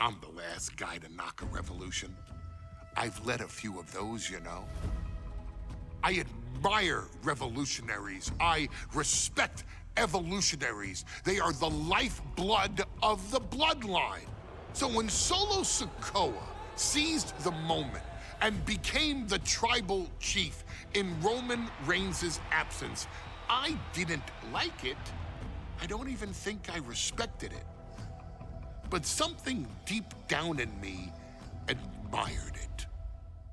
I'm the last guy to knock a revolution. I've led a few of those, you know. I admire revolutionaries. I respect evolutionaries. They are the lifeblood of the bloodline. So when Solo Sikoa seized the moment and became the tribal chief in Roman Reigns' absence, I didn't like it. I don't even think I respected it. But something deep down in me admired it.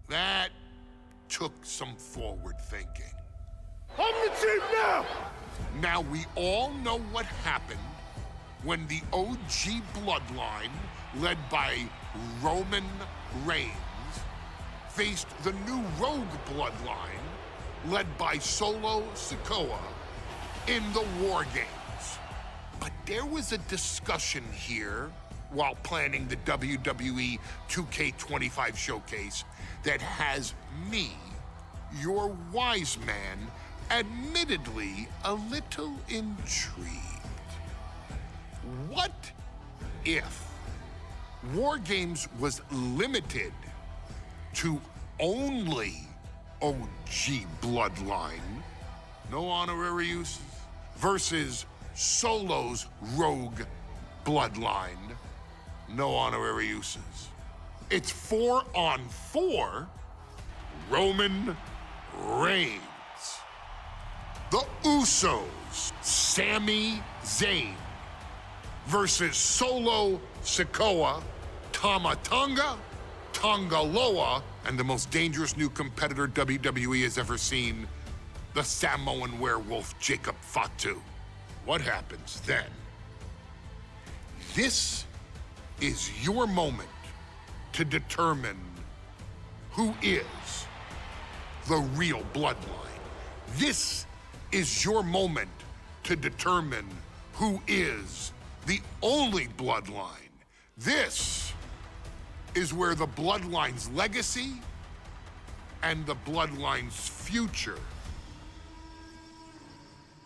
That took some forward thinking. I'm the chief now! Now we all know what happened when the OG bloodline, led by Roman Reigns, faced the new rogue bloodline, led by Solo Sikoa, in the War Games. But there was a discussion here while planning the WWE 2k25 showcase that has me, your wise man, admittedly a little intrigued. What if War Games was limited to only OG bloodline, no honorary uses, versus Solo's rogue bloodline, no honorary uses? It's 4-on-4 Roman Reigns. The Usos, Sami Zayn, versus Solo Sikoa, Tama Tonga, Tonga Loa, and the most dangerous new competitor WWE has ever seen, the Samoan werewolf Jacob Fatu. What happens then? This is your moment to determine who is the real bloodline. This is your moment to determine who is the only bloodline. This is where the bloodline's legacy and the bloodline's future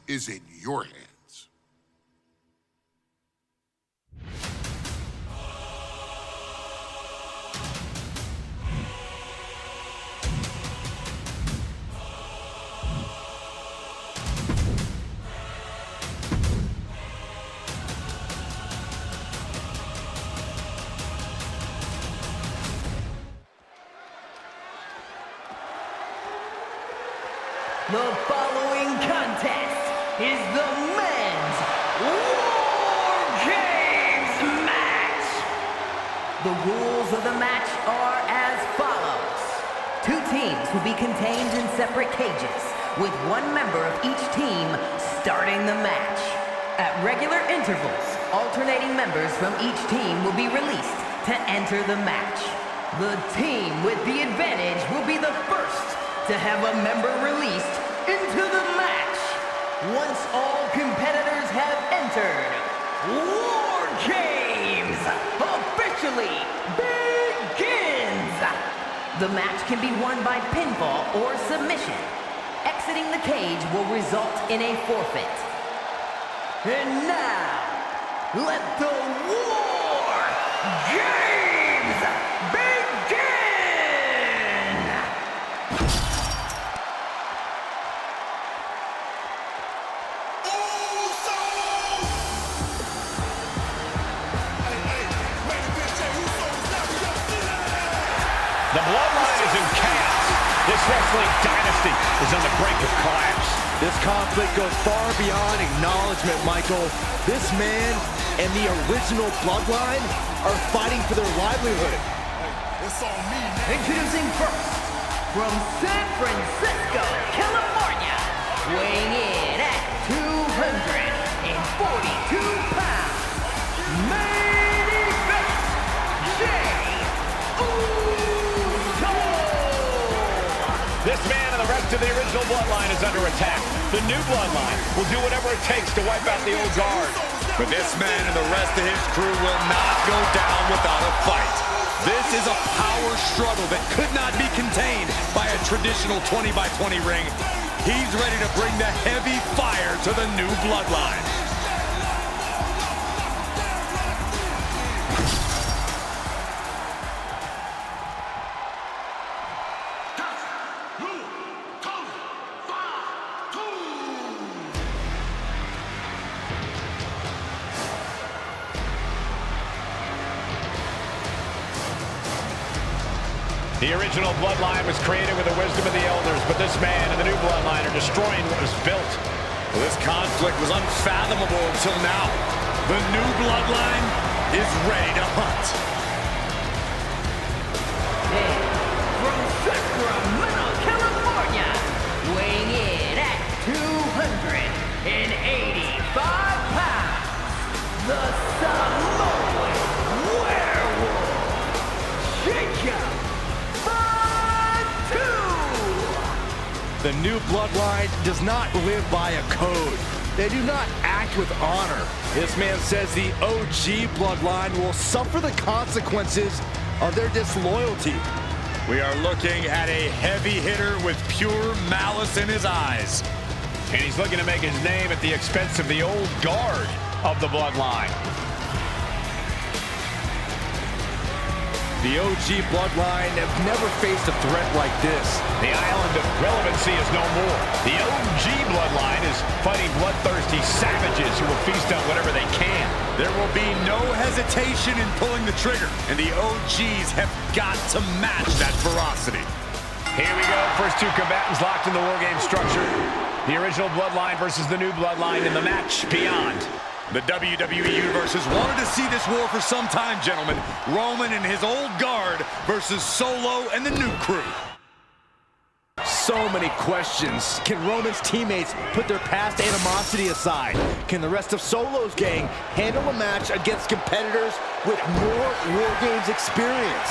is in your hands. The following contest is the men's War Games match. The rules of the match are as follows. Two teams will be contained in separate cages, with one member of each team starting the match. At regular intervals, alternating members from each team will be released to enter the match. The team with the advantage will be the first to have a member released into the match. Once all competitors have entered, War Games officially begins. The match can be won by pinfall or submission. Exiting the cage will result in a forfeit. And now, let the War Games begin! The Bloodline is in chaos. This wrestling dynasty is on the brink of collapse. This conflict goes far beyond acknowledgement, Michael. This man and the original Bloodline are fighting for their livelihood. It's on me now. Introducing first, from San Francisco, California, weighing in at 242 pounds, main event, Jay Uso! This man and the rest of the original Bloodline is under attack. The new Bloodline will do whatever it takes to wipe out the old guard. But this man and the rest of his crew will not go down without a fight. This is a power struggle that could not be contained by a traditional 20-by-20 ring. He's ready to bring the heavy fire to the new Bloodline. The original Bloodline was created with the wisdom of the elders, but this man and the new Bloodline are destroying what was built. Well, this conflict was unfathomable until now. The new Bloodline is ready to hunt. From Sacramento, California, weighing in at 285 pounds, the Samoan Werewolf, Jacob Fatu! The new Bloodline does not live by a code. They do not act with honor. This man says the OG Bloodline will suffer the consequences of their disloyalty. We are looking at a heavy hitter with pure malice in his eyes. And he's looking to make his name at the expense of the old guard of the Bloodline. The OG Bloodline have never faced a threat like this. The island of relevancy is no more. The OG Bloodline is fighting bloodthirsty savages who will feast on whatever they can. There will be no hesitation in pulling the trigger, and the OGs have got to match that ferocity. Here we go. First two combatants locked in the War Game structure. The original Bloodline versus the new Bloodline in the match beyond. The WWE Universe has wanted to see this war for some time, gentlemen. Roman and his old guard versus Solo and the new crew. So many questions. Can Roman's teammates put their past animosity aside? Can the rest of Solo's gang handle a match against competitors with more War Games experience?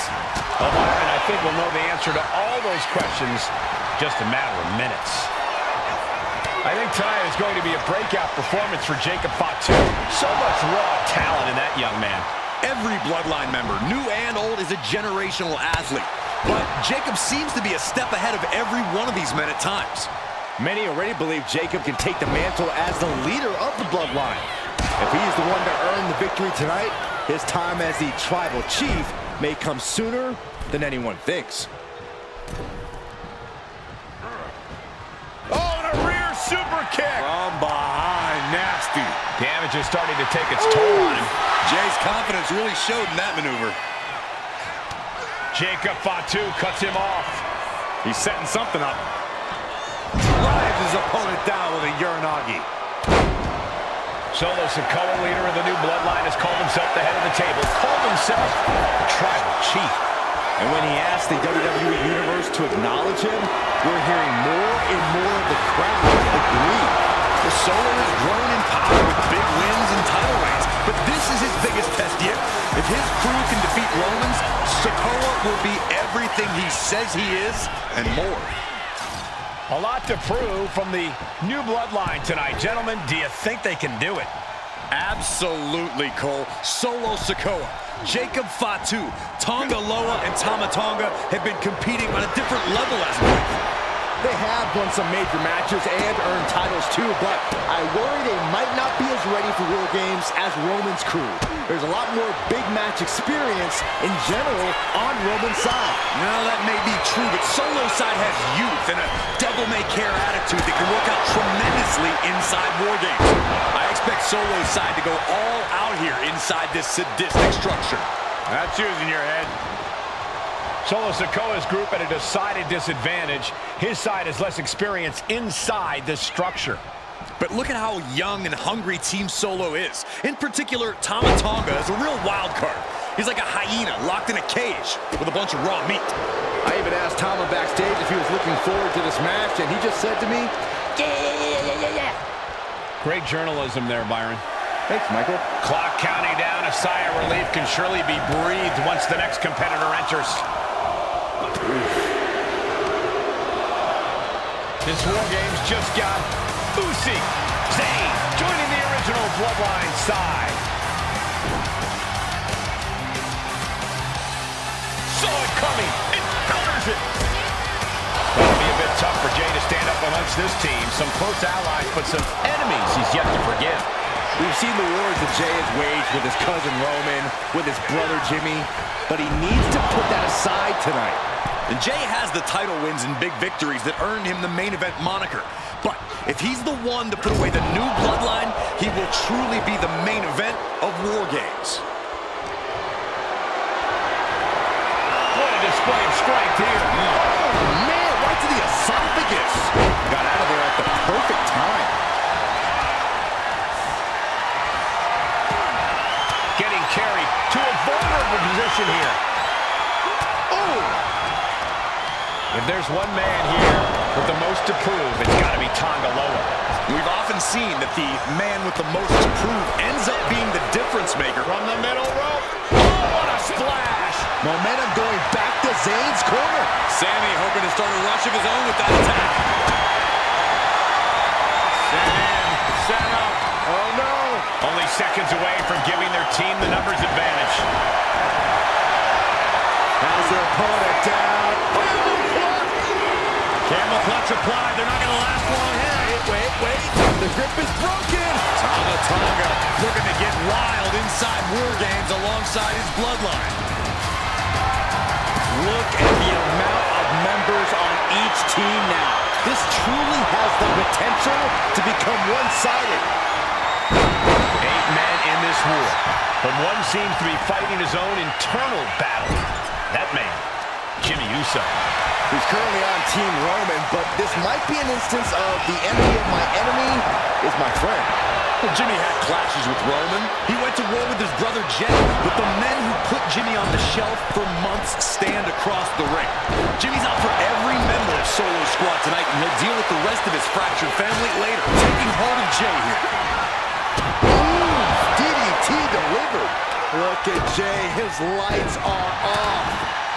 Well, Byron, I think we'll know the answer to all those questions just a matter of minutes. I think tonight is going to be a breakout performance for Jacob Fatu. So much raw talent in that young man. Every Bloodline member, new and old, is a generational athlete. But Jacob seems to be a step ahead of every one of these men at times. Many already believe Jacob can take the mantle as the leader of the Bloodline. If he's the one to earn the victory tonight, his time as the tribal chief may come sooner than anyone thinks. Super kick. From behind, nasty. Damage is starting to take its toll on him. Jay's confidence really showed in that maneuver. Jacob Fatu cuts him off. He's setting something up. Drives his opponent down with a Uranagi. Solo Sikoa, leader of the new Bloodline, has called himself the head of the table. Called himself the tribal chief. And when he asked the WWE Universe to acknowledge him, we're hearing more and more of the crowd agree. The Solo has grown in power with big wins and title reigns, but this is his biggest test yet. If his crew can defeat Romans, Sikoa will be everything he says he is and more. A lot to prove from the new Bloodline tonight. Gentlemen, do you think they can do it? Absolutely, Cole. Solo Sikoa, Jacob Fatu, Tonga Loa, and Tama Tonga have been competing on a different level as of late. They have won some major matches and earned titles too, but I worry they might not be as ready for War Games as Roman's crew. There's a lot more big match experience in general on Roman's side. Now that may be true, but Solo's side has youth and a devil-may-care attitude that can work out tremendously inside War Games. I expect Solo's side to go all out here inside this sadistic structure. That's using your head. Solo Sikoa's group at a decided disadvantage. His side has less experience inside this structure. But look at how young and hungry Team Solo is. In particular, Tama Tonga is a real wild card. He's like a hyena locked in a cage with a bunch of raw meat. I even asked Tama backstage if he was looking forward to this match, and he just said to me, yeah. Great journalism there, Byron. Thanks, Michael. Clock counting down. A sigh of relief can surely be breathed once the next competitor enters. This War Games just got Uzi, Zayn joining the original Bloodline side. Saw it coming and counters it. It'll be a bit tough for Jay to stand up amongst this team. Some close allies, but some enemies he's yet to forgive. We've seen the wars that Jay has waged with his cousin Roman, with his brother Jimmy, but he needs to put that aside tonight. And Jay has the title wins and big victories that earned him the main event moniker. But if he's the one to put away the new Bloodline, he will truly be the main event of War Games. What a display of strength here. Oh, man, right to the esophagus. Got out of there at the perfect time. Getting carried to a vulnerable position here. Oh! If there's one man here with the most to prove, it's got to be Tonga Loa. We've often seen that the man with the most to prove ends up being the difference maker. From the middle rope. Oh, what a splash! Momentum going back to Zayn's corner. Sami hoping to start a rush of his own with that attack. Set in, set up. Oh, no. Only seconds away from giving their team the numbers advantage. Has their opponent down. Camel clutch applied. They're not going to last long here. Wait. The grip is broken. Tonga looking to get wild inside War Games alongside his bloodline. Look at the amount of members on each team now. This truly has the potential to become one-sided. 8 men in this war, but one seems to be fighting his own internal battle. That man, Jimmy Uso. He's currently on Team Roman, but this might be an instance of the enemy of my enemy is my friend. Well, Jimmy had clashes with Roman. He went to war with his brother Jey, but the men who put Jimmy on the shelf for months stand across the ring. Jimmy's out for every member of Solo Squad tonight, and he'll deal with the rest of his fractured family later. Taking hold of Jey here. Ooh, DDT delivered. Look at Jey, his lights are off.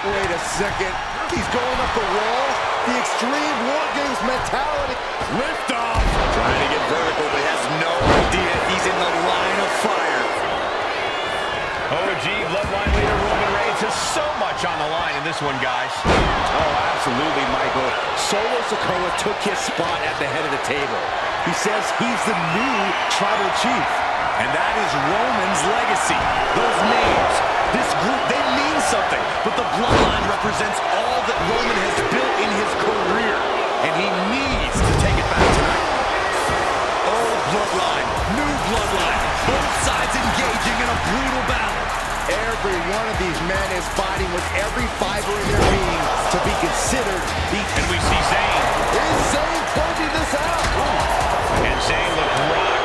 Wait a second, he's going up the wall. The Extreme War Games mentality. Lift off. Trying to get vertical, but he has no idea he's in the line of fire. OG Bloodline leader Roman Reigns has so much on the line in this one, guys. Oh, absolutely, Michael. Solo Sikoa took his spot at the head of the table. He says he's the new tribal chief. And that is Roman's legacy. Those names, this group, they mean something. But the Bloodline represents all that Roman has built in his career. And he needs to take it back tonight. Old Bloodline, new Bloodline. Both sides engaging in a brutal battle. Every one of these men is fighting with every fiber in their being to be considered the... And we see Zayn. Is Zayn closing this out? And Zayn looks rocked.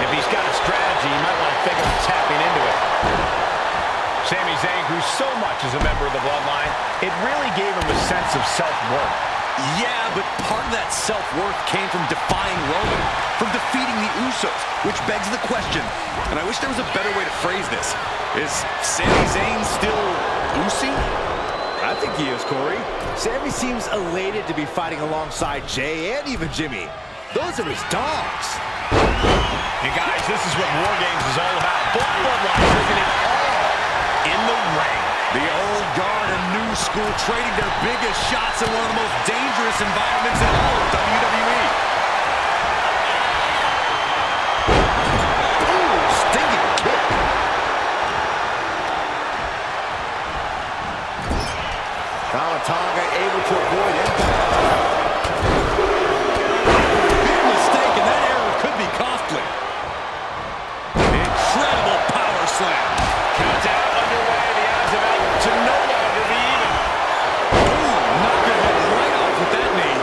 If he's got a strategy, you might want to think about tapping into it. Sami Zayn grew so much as a member of the Bloodline, it really gave him a sense of self-worth. Yeah, but part of that self-worth came from defying Roman, from defeating the Usos, which begs the question, and I wish there was a better way to phrase this. Is Sami Zayn still Usi? I think he is, Corey. Sami seems elated to be fighting alongside Jey and even Jimmy. Those are his dogs. And guys, this is what War Games is all about. Both Bloodlines bringing it all in the ring. The old guard and new school trading their biggest shots in one of the most dangerous environments in all of WWE. Ooh, stinging kick. Tonga able to avoid impact. Big mistake, and that error could be costly. Incredible power slam. Countdown underway. The odds of out to no longer be even. Ooh, knocked her head right off with that knee.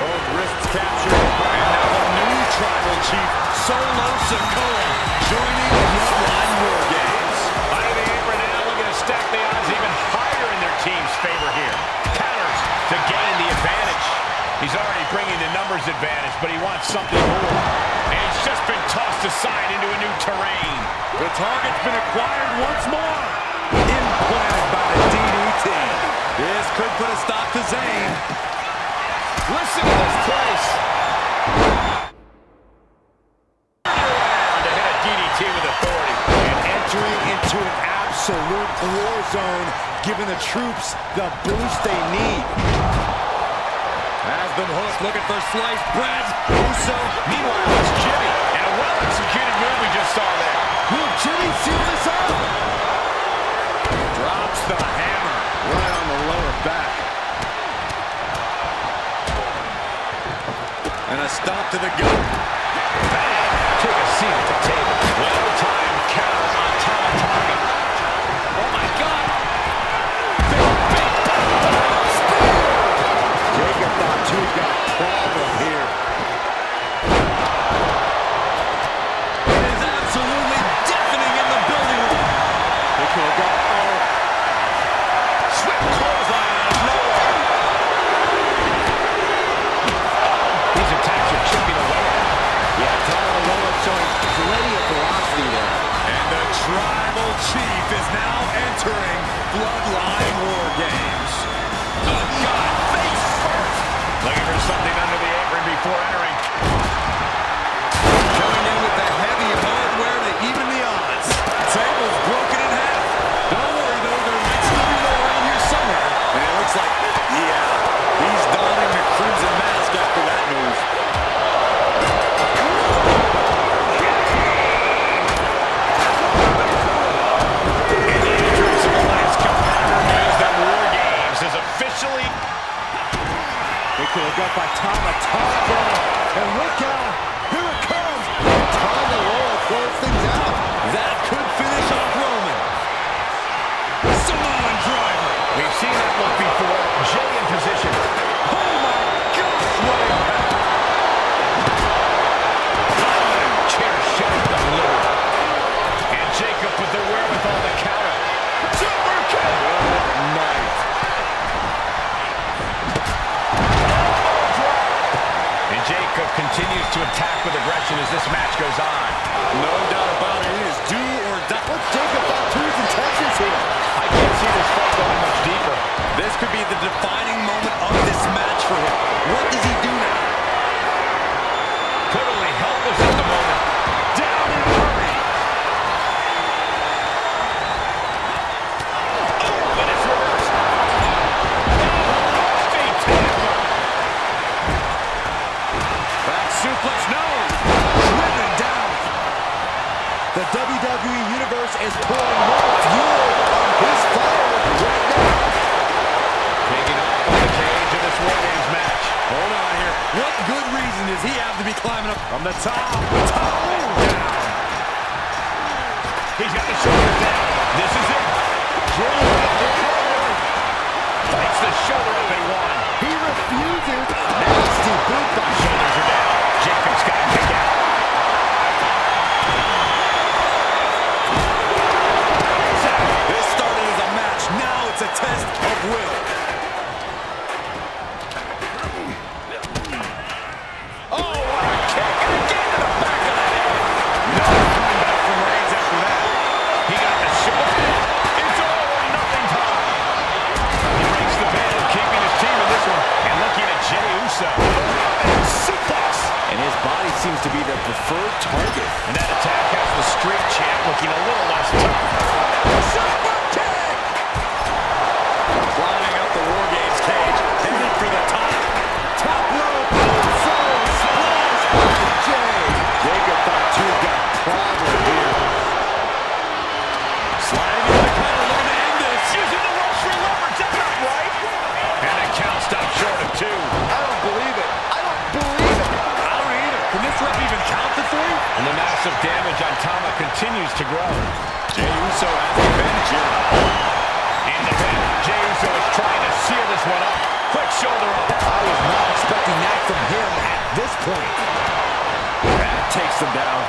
Both wrists captured. And now the new tribal chief, Solo Sikoa, joining the Bloodline War Games. Under the apron now, looking to stack the odds even higher in their team's favor here. Counters to gain the advantage. He's already bringing the numbers advantage, but he wants something more. And he's just been tossed aside into a new terrain. The target's been acquired once more. Implanted by the DDT. This could put a stop to Zayn. Listen to this place. Around to hit a DDT with authority. And entering into an absolute war zone, giving the troops the boost they need. Has been hooked, looking for sliced bread. Uso. Meanwhile, it's Jimmy. And a well-executed move we just saw there. Will Jimmy seal this up? Drops the hammer. Right on the lower back. And a stomp to the gut. Bang! Take a seat at the table. Well-timed counter on Tonga. Oh, my God. Big up by Tama Tonga. And look out, here it comes. Tonga Loa close things out. That could finish off Roman. Samoan driver. We've seen that look before. Jay in position. Oh my gosh, what impact. Chair shot delivered. And Jacob with the wherewithal to counter. Super kick. Good night. And Jacob continues to attack with aggression as this match goes on. No doubt about it. It is do or die. What's Jacob Fatu's intentions here? I can't see this fight going much deeper. This could be the defining moment of this match for him. What does he do now? Totally helpless at the moment. Down in a hurry. Oh, but it's reversed. Back suplex, no. Driven down. The WWE Universe is pouring more fuel on his fire right now. Taking off on the cage of this War Games match. Hold on here. What good reason does he have to be climbing up From the top. Down. He's got the shoulders down. This is it. Takes the shoulder up and one. He refuses. Nasty boot by Shoulders are down. Jacob's got to kick out. This started as a match. Now it's a test of will. Oh, what a kick. And again to the back of the head. No coming back from Reigns after that. He got the shoulder. It's all or nothing time. He breaks the band, keeping his team in this one. And looking at Jey Uso. Suplex. And his body seems to be the preferred target. And that attack has the street champ looking a little less tough. Super kick! Climbing up the War Games cage, headed for the top. Top rope. Splash by Jay. Jacob Fatu got a problem here. Sliding into the cover, looking to end this. Using the Russian leverage, that's not right. And the count stopped short of 2. I don't believe it. I don't believe it. I don't either. Can this ref even count the 3? And the massive damage on Tama continues to grow. Jey Uso has the advantage here. In the pin, Jey Uso is trying to seal this one up. Quick shoulder up. I was not expecting that from him at this point. That takes them down.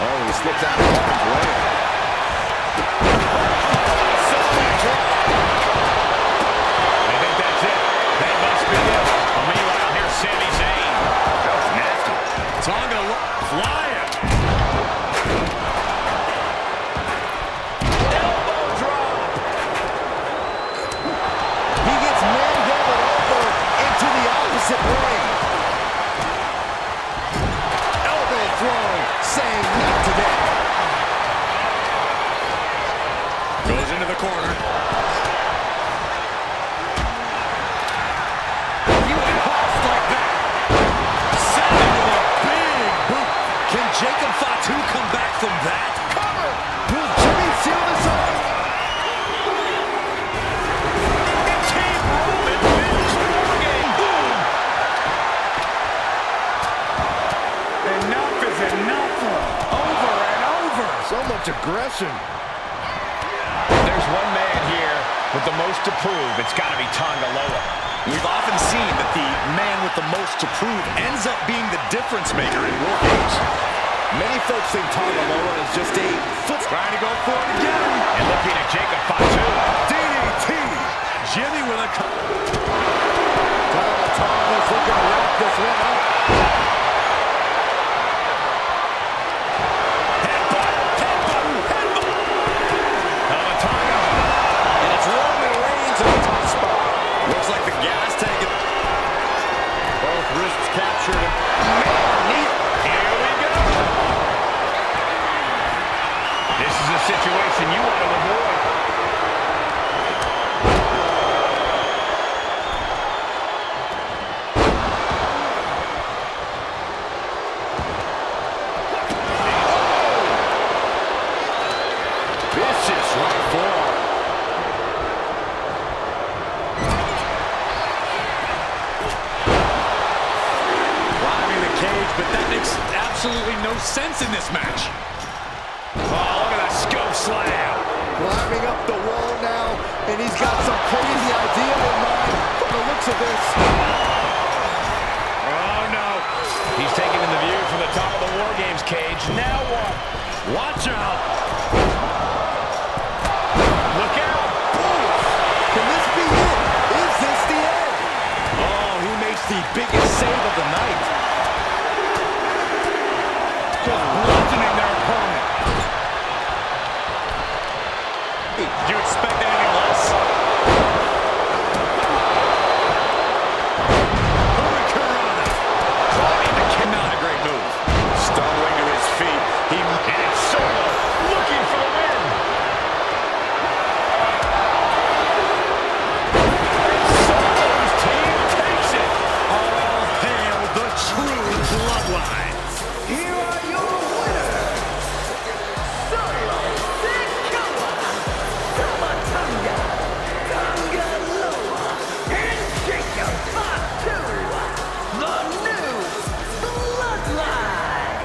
Oh, he slips out of harm's way. I think that's it. That must be it. Well, meanwhile, here's Sami Zayn. That was nasty. Tonga flying. Elbow drop. He gets manhandled over into the opposite ring. Elbow throw, saying not today. Goes into the corner. You tossed like that. Sending with a big boot. Can Jacob Fatu come back from that? Cover. Will Jimmy seal this off? Team Roman wins War Game. Boom. Enough is enough. Over and over. So much aggression. There's one man here with the most to prove. It's got to be Tonga Loa. We've often seen that the man with the most to prove ends up being the difference maker in War Games. Many folks think Tonga Loa is just a foot. Trying to go for it again. And looking at Jacob Fatu. DDT. Jimmy with a... Tonga's looking to wrap this one up. Headbutt. Headbutt. Headbutt. Tonga. And it's Roman Reigns in the top spot. Looks like the gas tank. Both wrists captured. Here we go. This is a situation you want to avoid. absolutely no sense in this match. Oh, look at that scope slam. Climbing up the wall now, and he's got some crazy idea in mind from the looks of this. Oh, no. He's taking in the view from the top of the War Games cage. Now what? Watch out. Look out. Can this be it? Is this the end? Oh, he makes the biggest save of the night. Just bludgeoning their opponent. Did you expect anything less? Hurricanrana. Climbing the kick. Not a great move. Stumbling to his feet. And it's Solo looking for the win. Solo's team takes it. All hail the true Bloodline. Here are your winners, Solo Sikoa, Tomatonga, Tongaloa, and Jacob Fatu, the new Bloodline.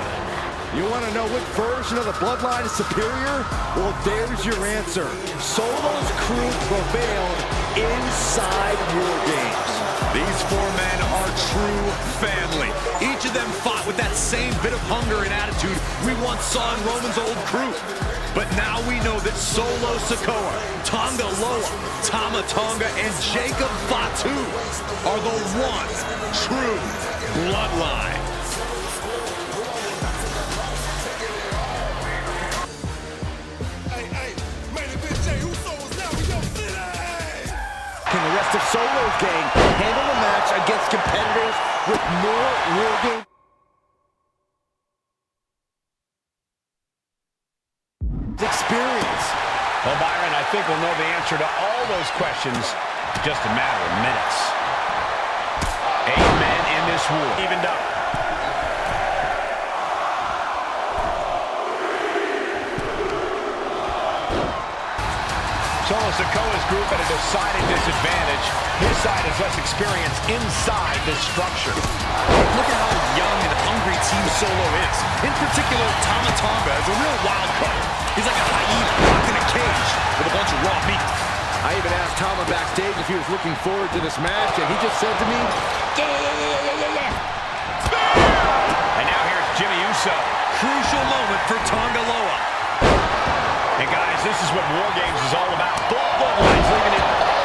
You want to know what version of the Bloodline is superior? Well, there's your answer. Solo's crew prevailed inside War Games. These four men are true family. Each of them fought with that same bit of hunger and attitude we once saw in Roman's old crew. But now we know that Solo Sikoa, Tonga Loa, Tama Tonga, and Jacob Fatu are the one true Bloodline. Hey, man, it been Jey Uso is now in your city. Can the rest of Solo's gang handle a match against competitors with more War Game experience? Well, Byron, I think we'll know the answer to all those questions in just a matter of minutes. 8 men in this war. Evened up. Solo Sikoa's group at a decided disadvantage. His side has less experience inside this structure. Look at how young and hungry Team Solo is. In particular, Tama Tonga is a real wild card. He's like a hyena locked in a cage with a bunch of raw meat. I even asked Tama backstage if he was looking forward to this match, and he just said to me, Yeah. And now here's Jimmy Uso. Crucial moment for Tonga Loa. And guys, this is what War Games is all about. Both Bloodlines leaving it all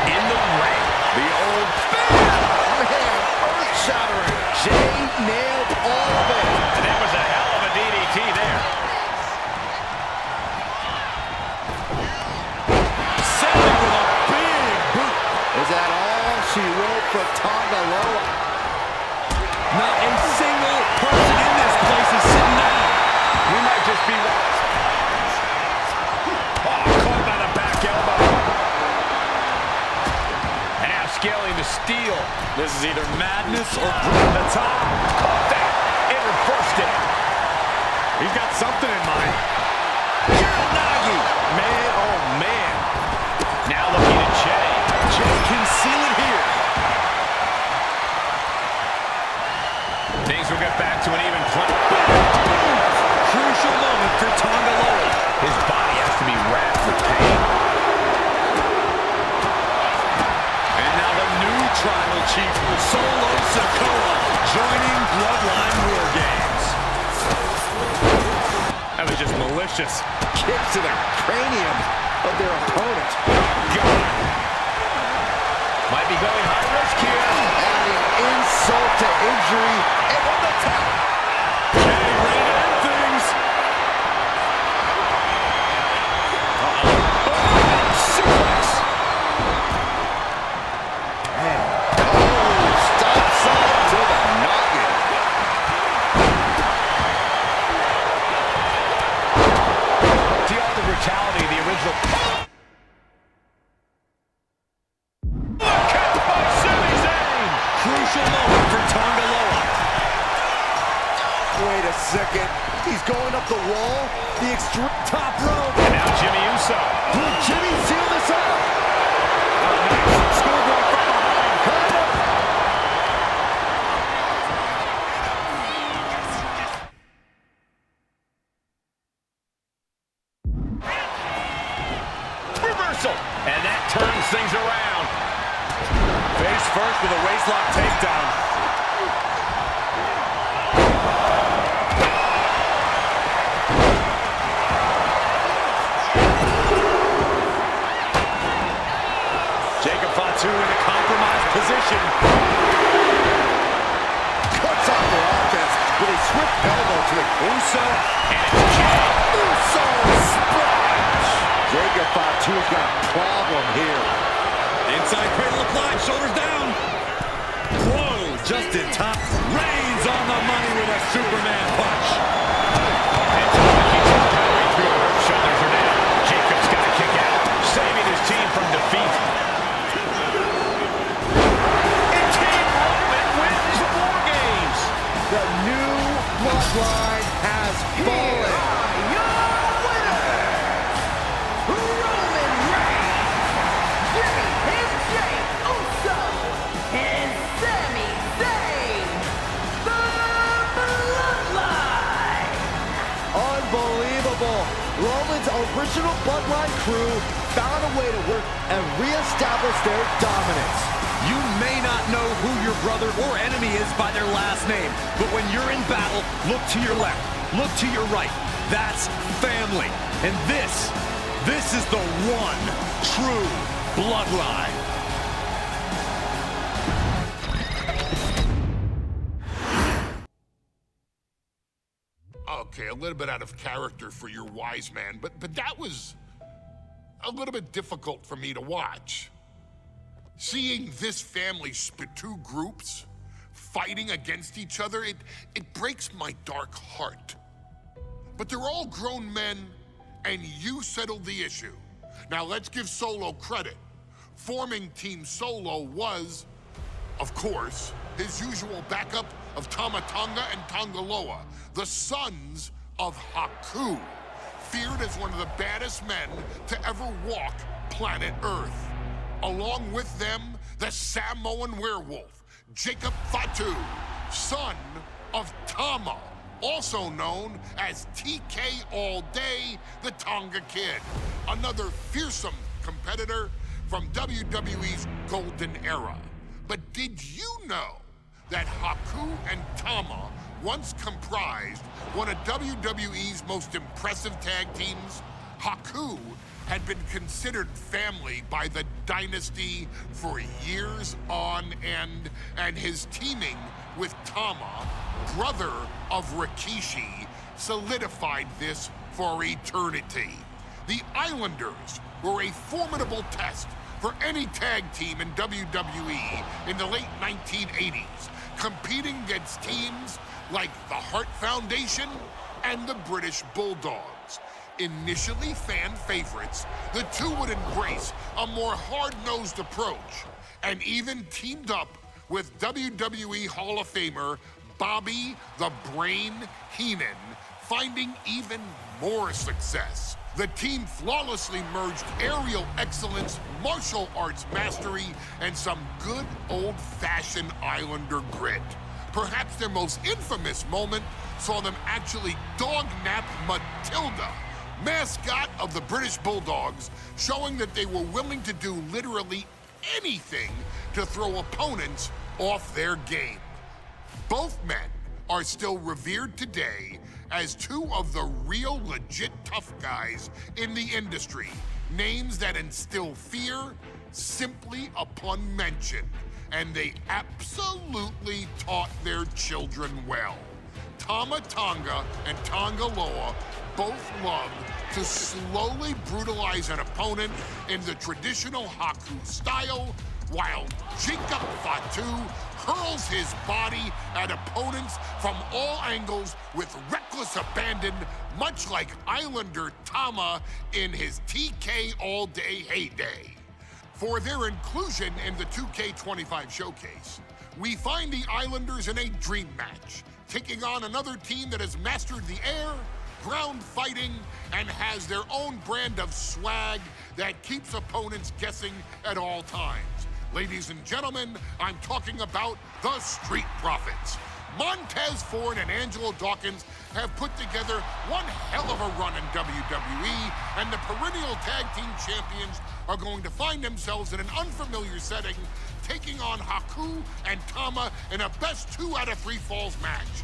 in the ring. The old man, earth-shattering. Jey nailed all of it. And that was a hell of a DDT there. sending with a big boot. Is that all she wrote for Tonga Loa? Not a single person in this place is sitting down. We might just be right. Caught by the back elbow. And now scaling the steel. This is either madness or From the top. Caught that. And reversed it. he's got something in mind. Uranagi. Man, oh man. Now looking at Jey. Jey can seal it here. Things will get back to an even play. Crucial moment for Tonga Loa. His body has to be wrapped with pain. And now the new tribal chief, Solo Sikoa, joining Bloodline War Games. That was just malicious. Kicks to the cranium of their opponent. God. Might be going high risk here. Adding insult to injury. And on the top. Jey ready to end things. Suplex. Stop side to the noggin. See all the brutality of the original. Crucial moment for Tonga Loa. Wait a second. He's going up the wall. The extreme top rope. And now Jimmy Uso. Will Jimmy seal this up? Schoolboy from behind. Cut him. around. Face first with a waistlock takedown. Jacob Fatu in a compromised position. Cuts off their offense with a swift elbow to the Uso and Uso splash. Jacob Fatu's got a problem here. inside cradle applied, shoulders down. Whoa, just in time. Reigns on the money with a Superman punch. And Tama keeps on powering through. Shoulders are down. Jacob's got to kick out, saving his team from defeat. And Team Roman wins the War Games. The new bloodline has fallen. Your winners, Roman Reigns, Jey Uso, and Sami Zayn, the Bloodline. Unbelievable. Roman's original bloodline crew found a way to work and reestablish their dominance. You may not know who your brother or enemy is by their last name, but when you're in battle, look to your left, look to your right. That's family. And this is the one true bloodline. Okay, a little bit out of character for your wise man, but that was a little bit difficult for me to watch. Seeing this family split two groups, fighting against each other, it breaks my dark heart. But they're all grown men, and you settled the issue. Now let's give Solo credit. Forming Team Solo was, of course, his usual backup of Tama Tonga and Tongaloa, the sons of Haku, feared as one of the baddest men to ever walk planet Earth. Along with them, the Samoan werewolf, Jacob Fatu, son of Tama, also known as TK All Day, the Tonga Kid, another fearsome competitor from WWE's golden era. But did you know that Haku and Tama once comprised one of WWE's most impressive tag teams? Haku had been considered family by the Dynasty for years on end, and his teaming with Tama, brother of Rikishi, solidified this for eternity. The Islanders were a formidable test for any tag team in WWE in the late 1980s, competing against teams like the Hart Foundation and the British Bulldogs. Initially fan favorites, the two would embrace a more hard-nosed approach and even teamed up with WWE Hall of Famer Bobby the Brain Heenan, finding even more success. The team flawlessly merged aerial excellence, martial arts mastery, and some good old-fashioned Islander grit. Perhaps their most infamous moment saw them actually dog-nap Matilda, mascot of the British Bulldogs, showing that they were willing to do literally anything to throw opponents off their game. Both men are still revered today as two of the real legit tough guys in the industry, names that instill fear simply upon mention, and they absolutely taught their children well. Tama Tonga and Tongaloa both loved to slowly brutalize an opponent in the traditional Haku style, while Jacob Fatu hurls his body at opponents from all angles with reckless abandon, much like Islander Tama in his TK All Day heyday. For their inclusion in the 2k25 showcase, we find the Islanders in a dream match, taking on another team that has mastered the air, ground fighting, and has their own brand of swag that keeps opponents guessing at all times. Ladies and gentlemen, I'm talking about the Street Profits. Montez Ford and Angelo Dawkins have put together one hell of a run in WWE, and the perennial tag team champions are going to find themselves in an unfamiliar setting, taking on Haku and Tama in a best 2 out of 3 falls match.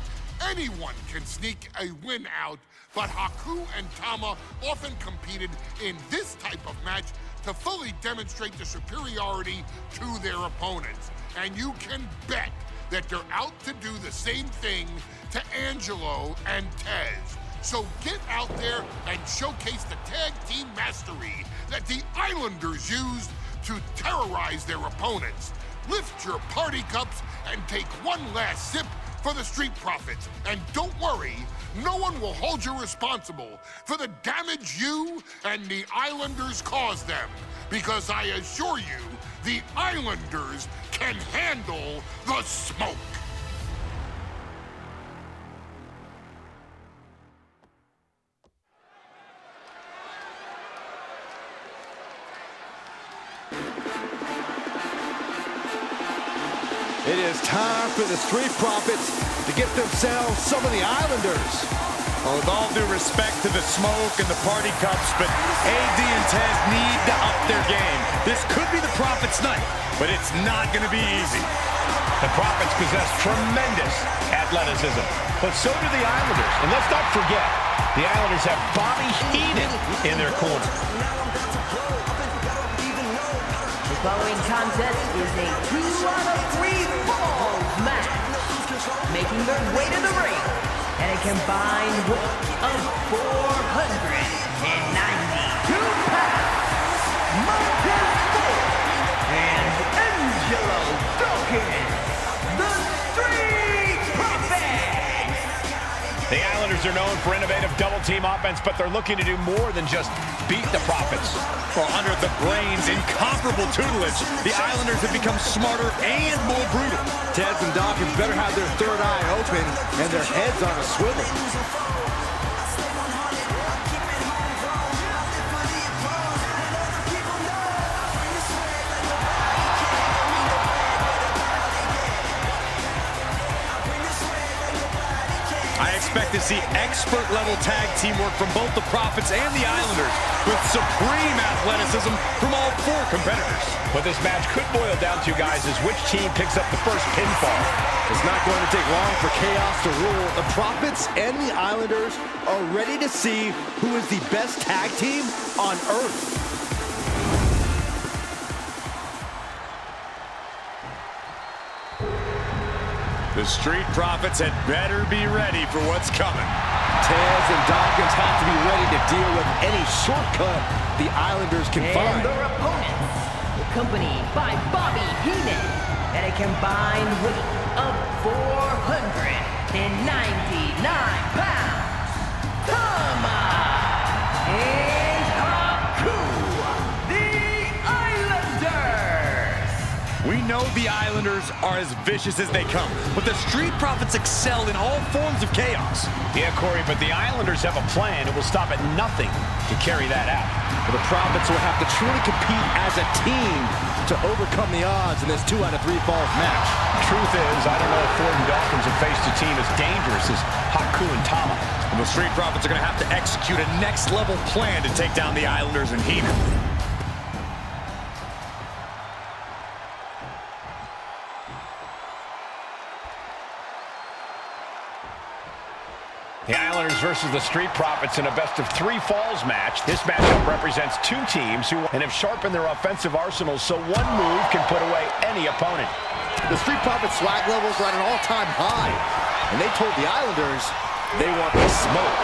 Anyone can sneak a win out, but Haku and Tama often competed in this type of match to fully demonstrate the superiority to their opponents. And you can bet that they're out to do the same thing to Angelo and Tez. So get out there and showcase the tag team mastery that the Islanders used to terrorize their opponents. Lift your party cups and take one last sip for the Street Profits. And don't worry, no one will hold you responsible for the damage you and the Islanders caused them, because I assure you, the Islanders can handle the smoke. It is time for the Street Profits to get themselves some of the Islanders. Well, with all due respect to the smoke and the party cups, but AD and Tez need to up their game. This could be the Profits' night, but it's not going to be easy. The Profits possess tremendous athleticism, but so do the Islanders. And let's not forget, the Islanders have Bobby Heenan in their corner. The following contest is a 2 out of 3 falls match. Making their way to the ring at a combined weight of 492 pounds, Montez Ford and Angelo Dawkins, the Street Profits. The Islanders are known for innovative double-team offense, but they're looking to do more than just beat the Profits. Well, under the Brains' incomparable tutelage, the Islanders have become smarter and more brutal. Tez and Dawkins better have their third eye open and their heads on a swivel. I expect to see expert-level tag teamwork from both the Profits and the Islanders, with supreme athleticism from all 4 competitors. What this match could boil down to, guys, is which team picks up the first pinfall. It's not going to take long for chaos to rule. The Profits and the Islanders are ready to see who is the best tag team on Earth. The Street Profits had better be ready for what's coming. Tez and Dawkins have to be ready to deal with any shortcut the Islanders can And find. their opponents, accompanied by Bobby Heenan at a combined weight of 499 pounds, Tama and Haku, the Islanders. We know the Islanders are as vicious as they come, but the Street Profits excel in all forms of chaos. Yeah, Corey, but the Islanders have a plan. It will stop at nothing to carry that out. The Profits will have to truly compete as a team to overcome the odds in this 2 out of 3 falls match. Truth is, I don't know if Ford and Dawkins have faced a team as dangerous as Haku and Tama. And the Street Profits are going to have to execute a next-level plan to take down the Islanders and Heenan. The Islanders versus the Street Profits in a best-of-3 falls match. This matchup represents 2 teams who have sharpened their offensive arsenals so one move can put away any opponent. The Street Profits swag levels are at an all-time high, and they told the Islanders they want the smoke.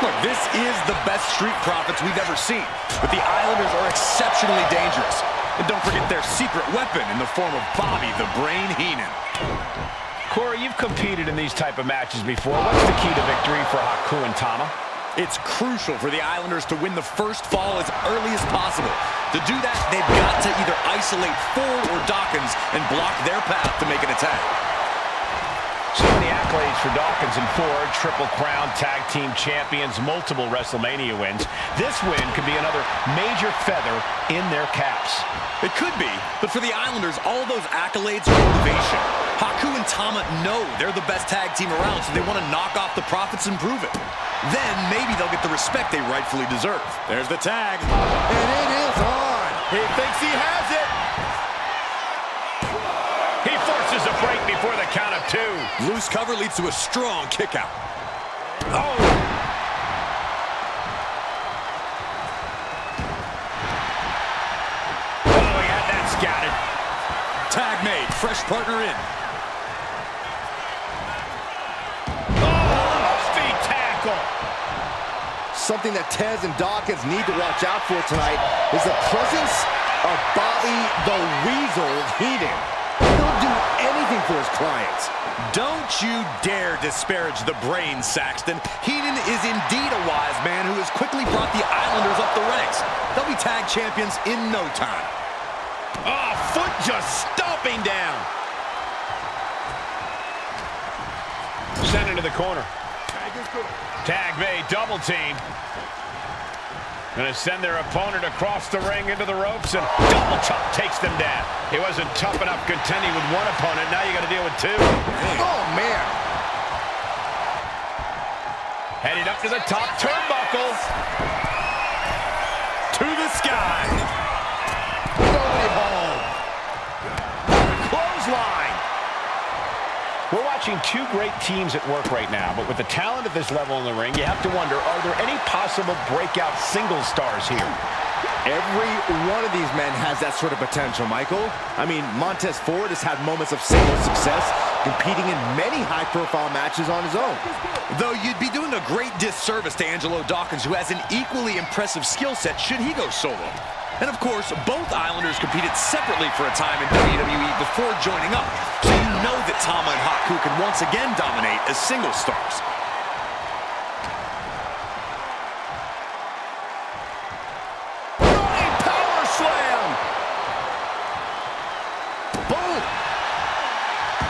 Look, this is the best Street Profits we've ever seen, but the Islanders are exceptionally dangerous. And don't forget their secret weapon in the form of Bobby the Brain Heenan. Corey, you've competed in these type of matches before. What's the key to victory for Haku and Tama? It's crucial for the Islanders to win the first fall as early as possible. To do that, they've got to either isolate Ford or Dawkins and block their path to make an attack. So many accolades accolades for Dawkins and Ford. Triple Crown Tag Team Champions, multiple WrestleMania wins. This win could be another major feather in their caps. It could be, but for the Islanders, all of those accolades are motivation. Haku and Tama know they're the best tag team around, so they want to knock off the Profits and prove it. Then maybe they'll get the respect they rightfully deserve. There's the tag. And it is on. He thinks he has it. He forces a break before the count of 2. Loose cover leads to a strong kick out. Oh! Oh, he had that scouted. Tag made, fresh partner in. Oh, speed tackle. Something that Tez and Dawkins need to watch out for tonight is the presence of Bobby the Weasel Heenan. He'll do anything for his clients. Don't you dare disparage the brain, Saxton. Heenan is indeed a wise man who has quickly brought the Islanders up the ranks. They'll be tag champions in no time. Oh, foot just stomping down. Sent into the corner. Tag made, double team. Gonna send their opponent across the ring into the ropes, and double chop takes them down. He wasn't tough enough contending with one opponent. Now you got to deal with 2. Oh, man. Headed up to the top turnbuckle. To the sky. Nobody home. Clothesline. We're watching 2 great teams at work right now, but with the talent at this level in the ring, you have to wonder, are there any possible breakout single stars here? Every one of these men has that sort of potential, Michael. I mean, Montez Ford has had moments of single success, competing in many high-profile matches on his own. Though you'd be doing a great disservice to Angelo Dawkins, who has an equally impressive skill set should he go solo. And of course, both Islanders competed separately for a time in WWE before joining up. So you know that Tama and Haku can once again dominate as single stars. Running power slam! Boom!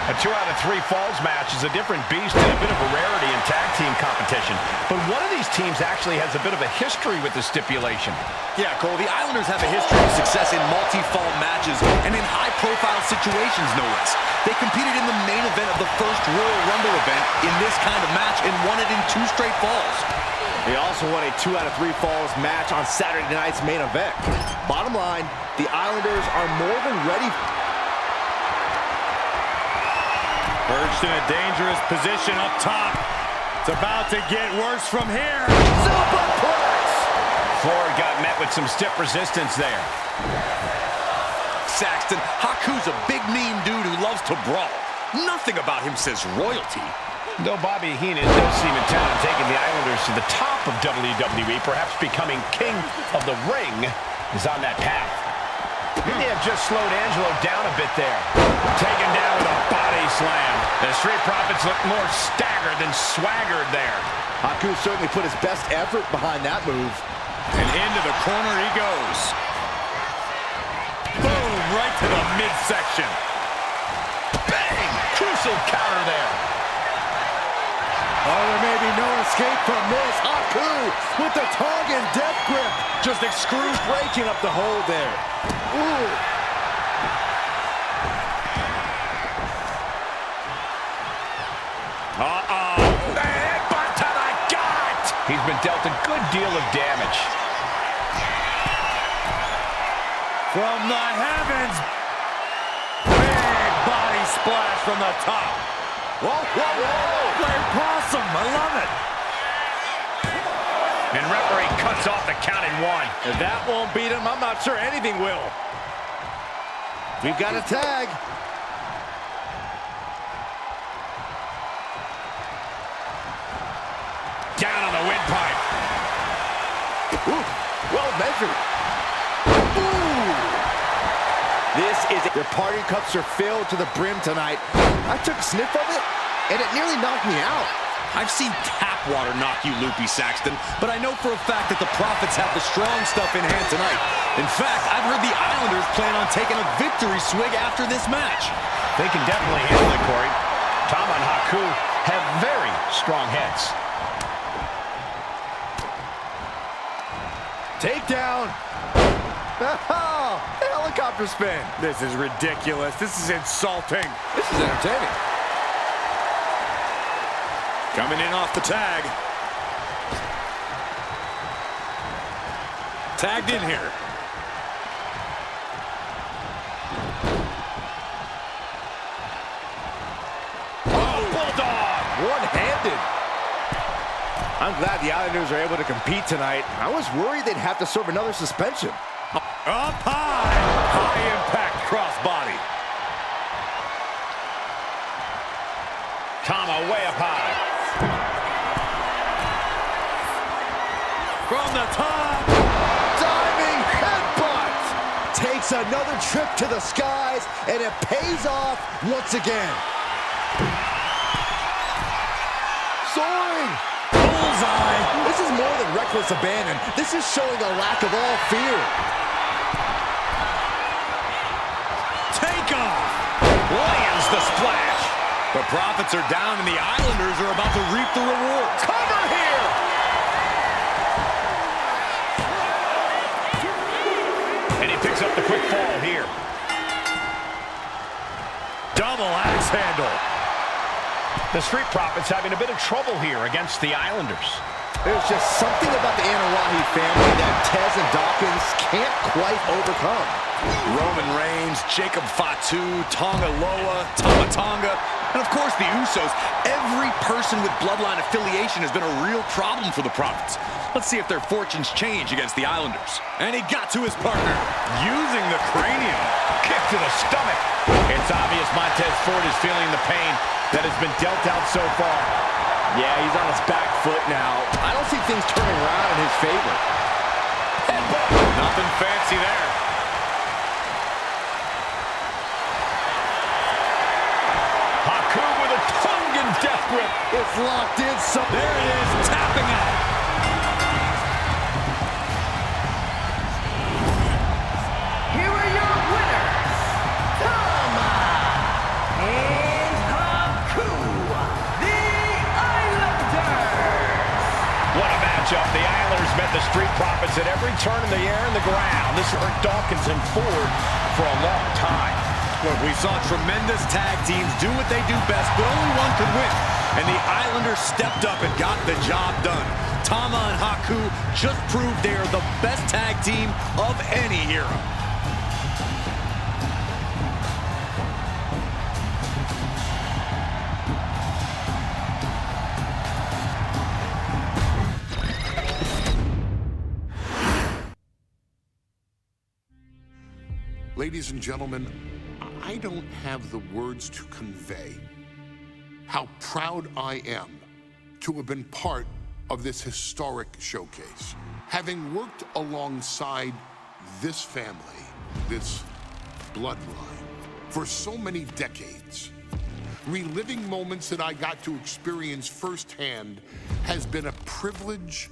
A 2 out of 3 falls match is a different beast and a bit of a rarity in tag team competition. But one of these teams actually has a bit of a history with the stipulation. Yeah, Cole, the Islanders have a history of success in multi-fall matches and in high-profile situations, no less. They competed in the main event of the first Royal Rumble event in this kind of match and won it in 2 straight falls. They also won a 2 out of 3 falls match on Saturday night's main event. Bottom line, the Islanders are more than ready. Perched in a dangerous position up top. It's about to get worse from here. Superplex! Ford got met with some stiff resistance there. Saxton, Haku's a big, mean dude who loves to brawl. Nothing about him says royalty. Though Bobby Heenan does seem intent on taking the Islanders to the top of WWE, perhaps becoming king of the ring, is on that path. He may have just slowed Angelo down a bit there. Taken down with a body slam. The Street Profits look more staggered than swaggered there. Haku certainly put his best effort behind that move. And into the corner he goes. Boom, right to the midsection. Bang! Crucial counter there. Oh, there may be no escape from this. Haku with the Tongan death grip. Just breaking up the hold there. Ooh. Uh-oh. Headbutt to the gut. He's been dealt a good deal of damage. From the heavens. Big body splash from the top. Whoa, whoa, whoa. Like possum, I love it. And referee cuts off the count in 1. If that won't beat him, I'm not sure anything will. We've got a tag. Down on the windpipe. Ooh, well measured. Ooh. This is their party cups are filled to the brim tonight. I took a sniff of it, and it nearly knocked me out. I've seen tap water knock you loopy, Saxton, but I know for a fact that the Profits have the strong stuff in hand tonight. In fact, I've heard the Islanders plan on taking a victory swig after this match. They can definitely handle it, Corey. Tama and Haku have very strong heads. Takedown. Oh, helicopter spin. This is ridiculous. This is insulting. This is entertaining. Coming in off the tag. Tagged in here. Oh, Bulldog! One-handed. I'm glad the Islanders are able to compete tonight. I was worried they'd have to serve another suspension. Up high. High impact crossbody. Tama way up high. From the top. Diving headbutt. Takes another trip to the skies, and it pays off once again. Soaring. Bullseye. This is more than reckless abandon. This is showing a lack of all fear. Take off. Lands the splash. The Profits are down, and the Islanders are about to reap the rewards. Cover here. And he picks up the quick fall here. Double axe handle. The Street Profits having a bit of trouble here against the Islanders. There's just something about the Anawahi family that Tez and Dawkins can't quite overcome. Roman Reigns, Jacob Fatu, Tonga Loa, Tama Tonga, and of course the Usos. Every person with Bloodline affiliation has been a real problem for the Profits. Let's see if their fortunes change against the Islanders. And he got to his partner, using the cranium. Kick to the stomach. It's obvious Montez Ford is feeling the pain that has been dealt out so far. Yeah, he's on his back foot now. I don't see things turning around in his favor. Nothing fancy there. Haku with a Tongan death grip. It's locked in. There it is, tapping out. Here are your winners, Tama and Haku, the Islanders. What a matchup. The Islanders met the Street Profits at every turn in the air and the ground. This hurt Dawkins and Ford for a long time. Look, we saw tremendous tag teams do what they do best, but only one could win. And the Islanders stepped up and got the job done. Tama and Haku just proved they are the best tag team of any era. Ladies and gentlemen, I don't have the words to convey how proud I am to have been part of this historic showcase. Having worked alongside this family, this bloodline, for so many decades, reliving moments that I got to experience firsthand has been a privilege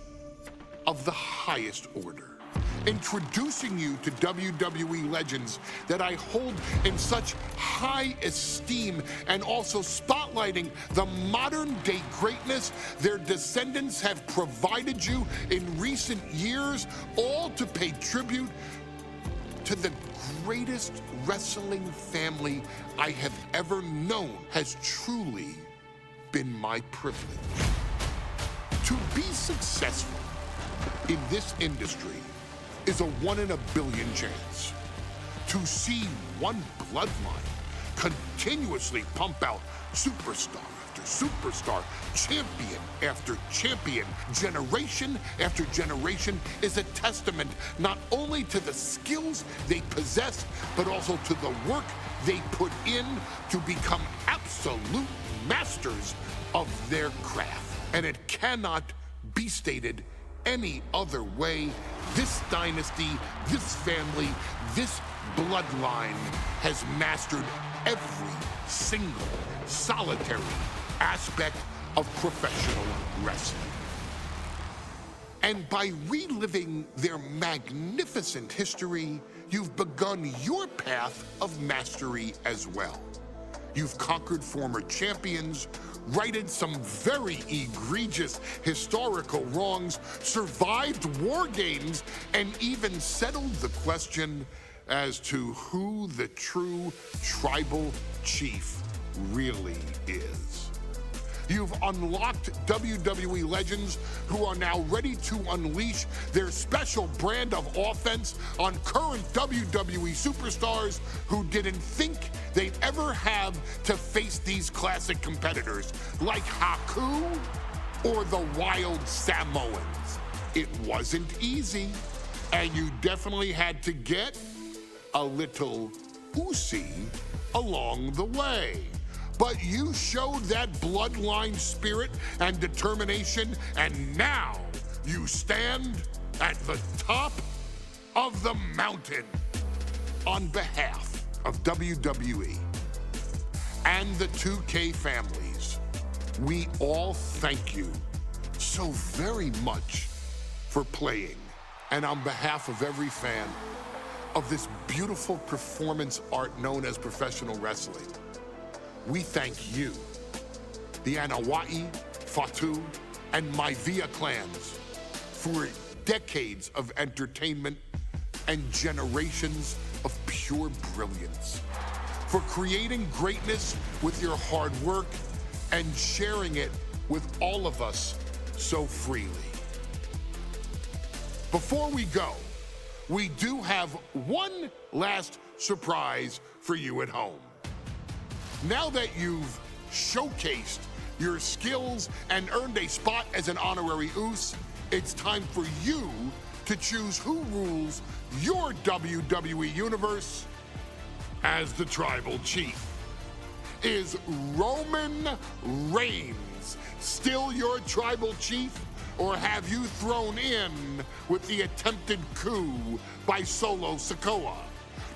of the highest order. Introducing you to WWE legends that I hold in such high esteem, and also spotlighting the modern day greatness their descendants have provided you in recent years, all to pay tribute to the greatest wrestling family I have ever known, has truly been my privilege. To be successful in this industry is a 1 in a billion chance. To see one bloodline continuously pump out superstar after superstar, champion after champion, generation after generation, is a testament not only to the skills they possess, but also to the work they put in to become absolute masters of their craft. And it cannot be stated any other way. This dynasty, this family, this bloodline has mastered every single solitary aspect of professional wrestling. And by reliving their magnificent history, you've begun your path of mastery as well. You've conquered former champions, righted some very egregious historical wrongs, survived war games, and even settled the question as to who the true tribal chief really is. You've unlocked WWE legends who are now ready to unleash their special brand of offense on current WWE superstars who didn't think they'd ever have to face these classic competitors like Haku or the Wild Samoans. It wasn't easy, and you definitely had to get a little oozy along the way. But you showed that bloodline spirit and determination, and now you stand at the top of the mountain. On behalf of WWE and the 2K families, we all thank you so very much for playing. And on behalf of every fan of this beautiful performance art known as professional wrestling, we thank you, the Anoa'i, Fatu, and Maivia clans, for decades of entertainment and generations of pure brilliance, for creating greatness with your hard work and sharing it with all of us so freely. Before we go, we do have one last surprise for you at home. Now that you've showcased your skills and earned a spot as an honorary Uce, it's time for you to choose who rules your WWE Universe as the Tribal Chief. Is Roman Reigns still your Tribal Chief, or have you thrown in with the attempted coup by Solo Sikoa?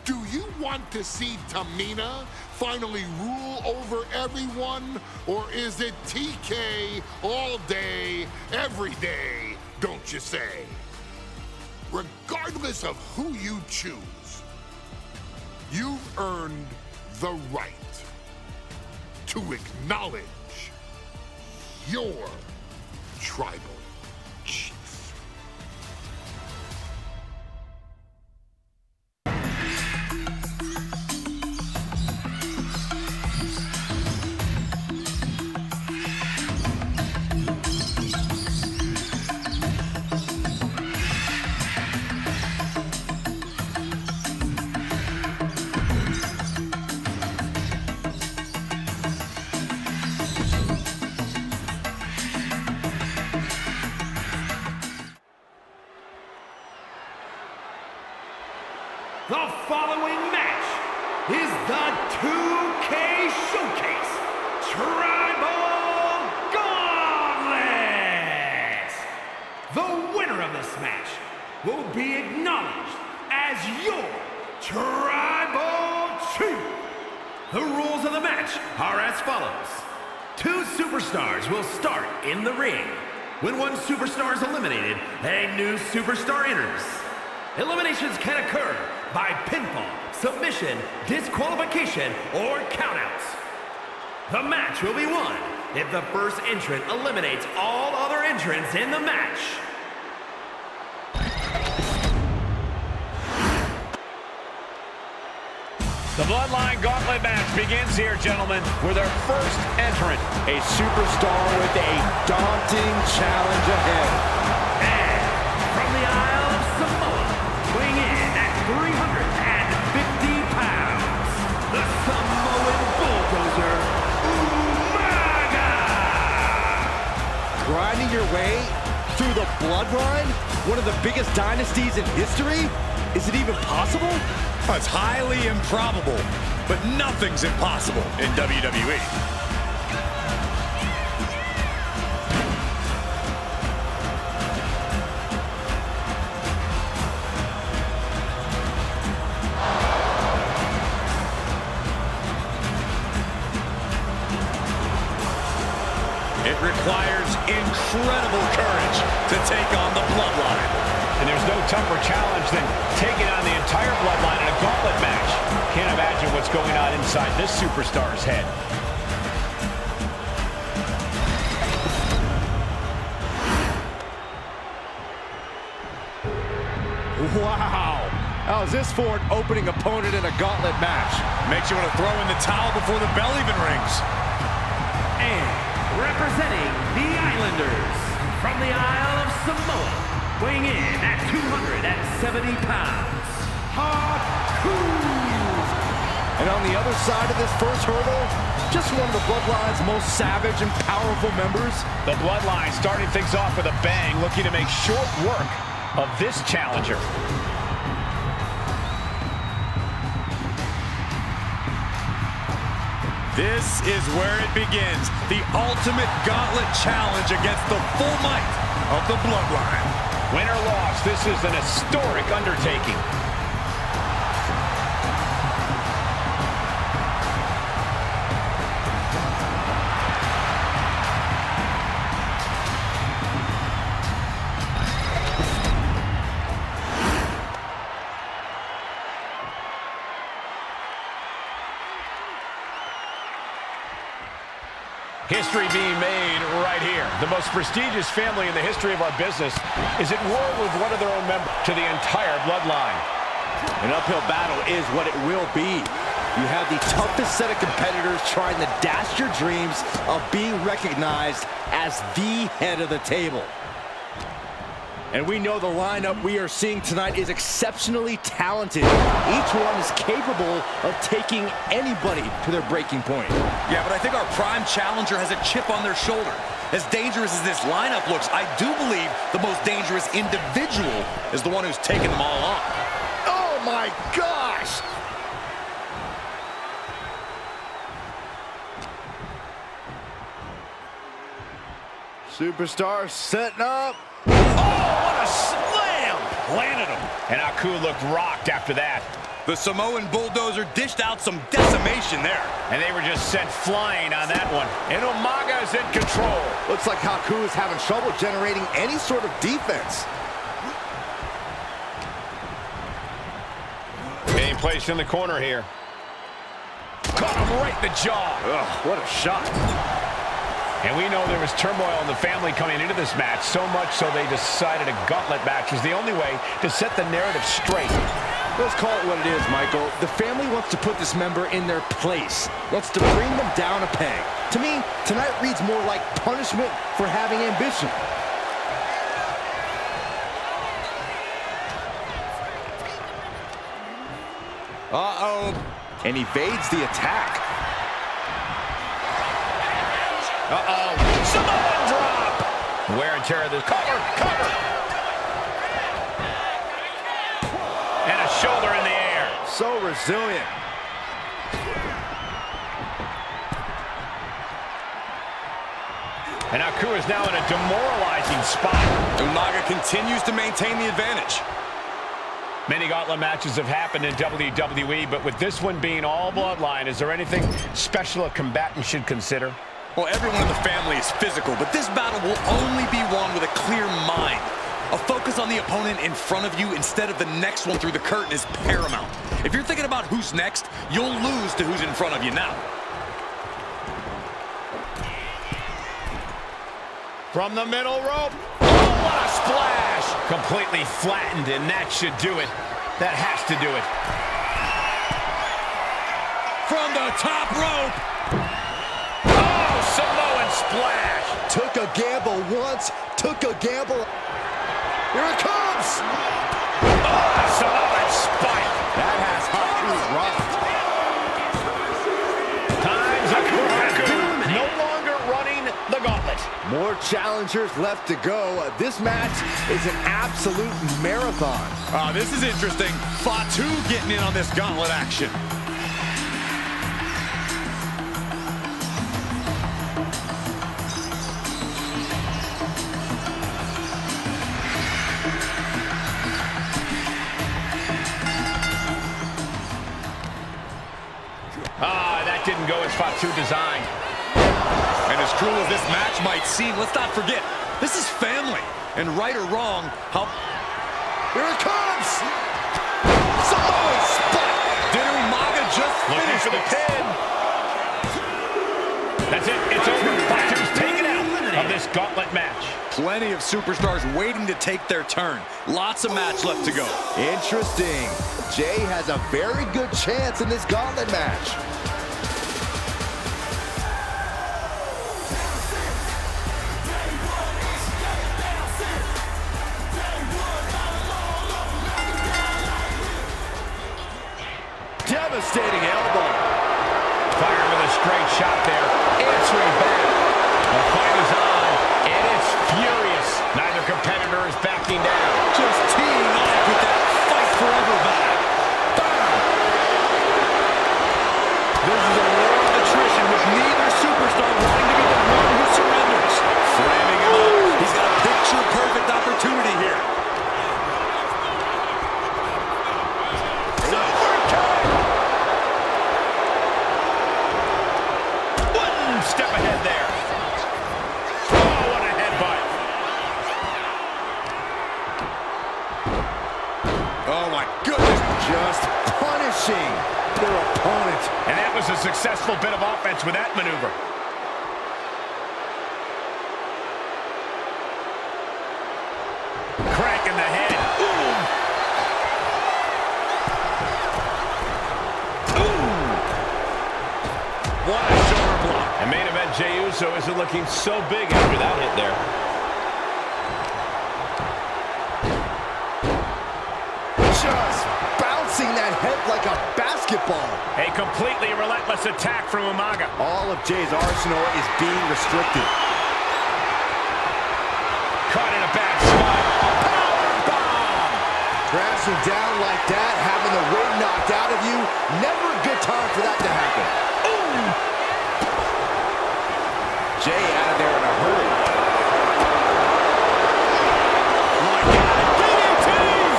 Do you want to see Tamina finally rule over everyone, or is it TK all day, every day, don't you say? Regardless of who you choose, you've earned the right to acknowledge your tribal chief. The following match is the 2K Showcase Tribal Gauntlet. The winner of this match will be acknowledged as your Tribal Chief. The rules of the match are as follows. 2 superstars will start in the ring. When one superstar is eliminated, a new superstar enters. Eliminations can occur by pinfall, submission, disqualification, or countouts. The match will be won if the first entrant eliminates all other entrants in the match. The Bloodline Gauntlet match begins here, gentlemen, with our first entrant, a superstar with a daunting challenge ahead. And from the Isle of Samoa, weighing in at 350 pounds, the Samoan bulldozer, Umaga! Grinding your way through the Bloodline? One of the biggest dynasties in history? Is it even possible? It's highly improbable, but nothing's impossible in WWE. It requires incredible courage to take on the Bloodline. And there's no tougher challenge than taking on the entire Bloodline in a gauntlet match. can't imagine what's going on inside this superstar's head. Wow. How's this for an opening opponent in a gauntlet match? Makes you want to throw in the towel before the bell even rings. And representing the Islanders from the Isle of Samoa, weighing in at 270 pounds, And on the other side of this first hurdle, just one of the Bloodline's most savage and powerful members. The Bloodline starting things off with a bang, looking to make short work of this challenger. This is where it begins. The ultimate gauntlet challenge against the full might of the Bloodline. Win or loss, this is an historic undertaking. History being made right here. The most prestigious family in the history of our business is at war with one of their own members to the entire Bloodline. An uphill battle is what it will be. You have the toughest set of competitors trying to dash your dreams of being recognized as the head of the table. And we know the lineup we are seeing tonight is exceptionally talented. Each one is capable of taking anybody to their breaking point. Yeah, but I think our prime challenger has a chip on their shoulder. As dangerous as this lineup looks, I do believe the most dangerous individual is the one who's taking them all on. Oh my gosh! Superstar setting up. Oh, what a slam! Landed him. And Aku looked rocked after that. The Samoan bulldozer dished out some decimation there. And they were just sent flying on that one. And Umaga's in control. Looks like Haku is having trouble generating any sort of defense. Being placed in the corner here. Caught him right in the jaw. Ugh, what a shot. And we know there was turmoil in the family coming into this match, so much so they decided a gauntlet match was the only way to set the narrative straight. Let's call it what it is, Michael. The family wants to put this member in their place. Wants to bring them down a peg. To me, tonight reads more like punishment for having ambition. Uh-oh. And evades the attack. Uh-oh. Samoan drop. Wear and tear of the cover. And a shoulder in the air. So resilient. And Aku is now in a demoralizing spot. Umaga continues to maintain the advantage. Many gauntlet matches have happened in WWE, but with this one being all Bloodline, is there anything special a combatant should consider? Well, everyone in the family is physical, but this battle will only be won with a clear mind. A focus on the opponent in front of you instead of the next one through the curtain is paramount. If you're thinking about who's next, you'll lose to who's in front of you now. From the middle rope. Oh, what a splash! Completely flattened, and that should do it. That has to do it. From the top rope. Oh, Samoan splash. Took a gamble once, took a gamble. Here it comes! Oh, Samoan spike. That has Haku rocked. Time's up for Haku. No longer running the gauntlet. More challengers left to go. This match is an absolute marathon. This is interesting. Fatu getting in on this gauntlet action. That didn't go as Fatu designed. And as cruel as this match might seem, let's not forget, this is family. And right or wrong, here it comes! Samoan spot! Did Umaga Looking for the pin. That's it. It's over. Fatu's taken out of this gauntlet match. Plenty of superstars waiting to take their turn. Lots of match left to go. Interesting. Jay has a very good chance in this gauntlet match. Devastating elbow. Firing with a straight shot there. Answering back. The fight is on, and it's furious. Neither competitor is backing down. Just teeing off with that fight forever back. Bam! This is a war of attrition with neither superstar wanting to be the one who surrenders. Framing him up. He's got a picture-perfect opportunity here. Step ahead there. Oh, what a headbutt. Oh, my goodness. Just punishing their opponent. And that was a successful bit of offense with that maneuver. Crack in the head. What a shoulder block. And main event Jey Uso isn't looking so big after that hit there. Just bouncing that head like a basketball. A completely relentless attack from Umaga. All of Jay's arsenal is being restricted. Caught in a bad spot. Bomb! Crashing down like that, having the wind knocked out of you, never a good time for that to happen. Jay out of there in a hurry. My God, DDT!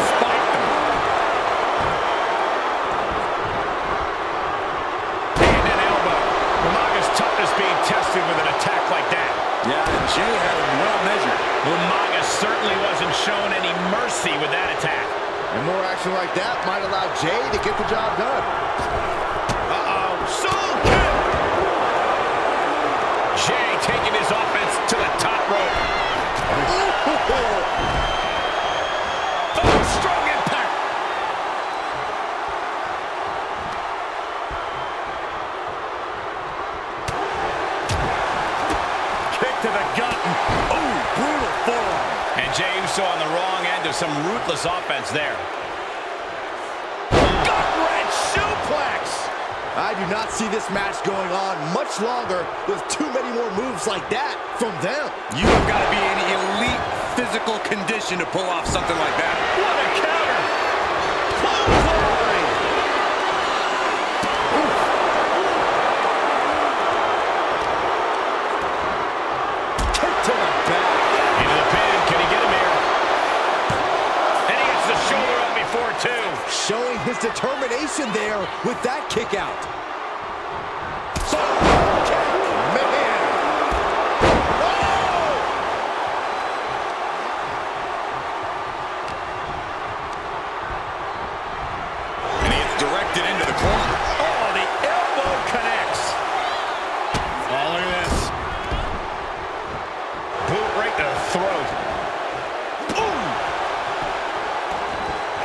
Spiked him. And an elbow. Umaga's toughness being tested with an attack like that. Yeah, and Jay had him well measured. Umaga certainly wasn't shown any mercy with that attack. And more action like that might allow Jay to get the job done. Soul kick! Jay taking his offense to the top rope. Oh, strong impact! Kick to the gut. Oh, brutal forearm. And Jey Uso on the wrong end of some ruthless offense there. Gut-wrench suplex! I do not see this match going on much longer with too many more moves like that from them. You have got to be in elite physical condition to pull off something like that. What a counter! Clothesline! Kick to the back. Into the pin. Can he get him here? And he gets the shoulder up before two. Showing his determination there with that kick out. Into the corner. Oh, the elbow connects. Oh, look at this. Boot right to the throat. Ooh.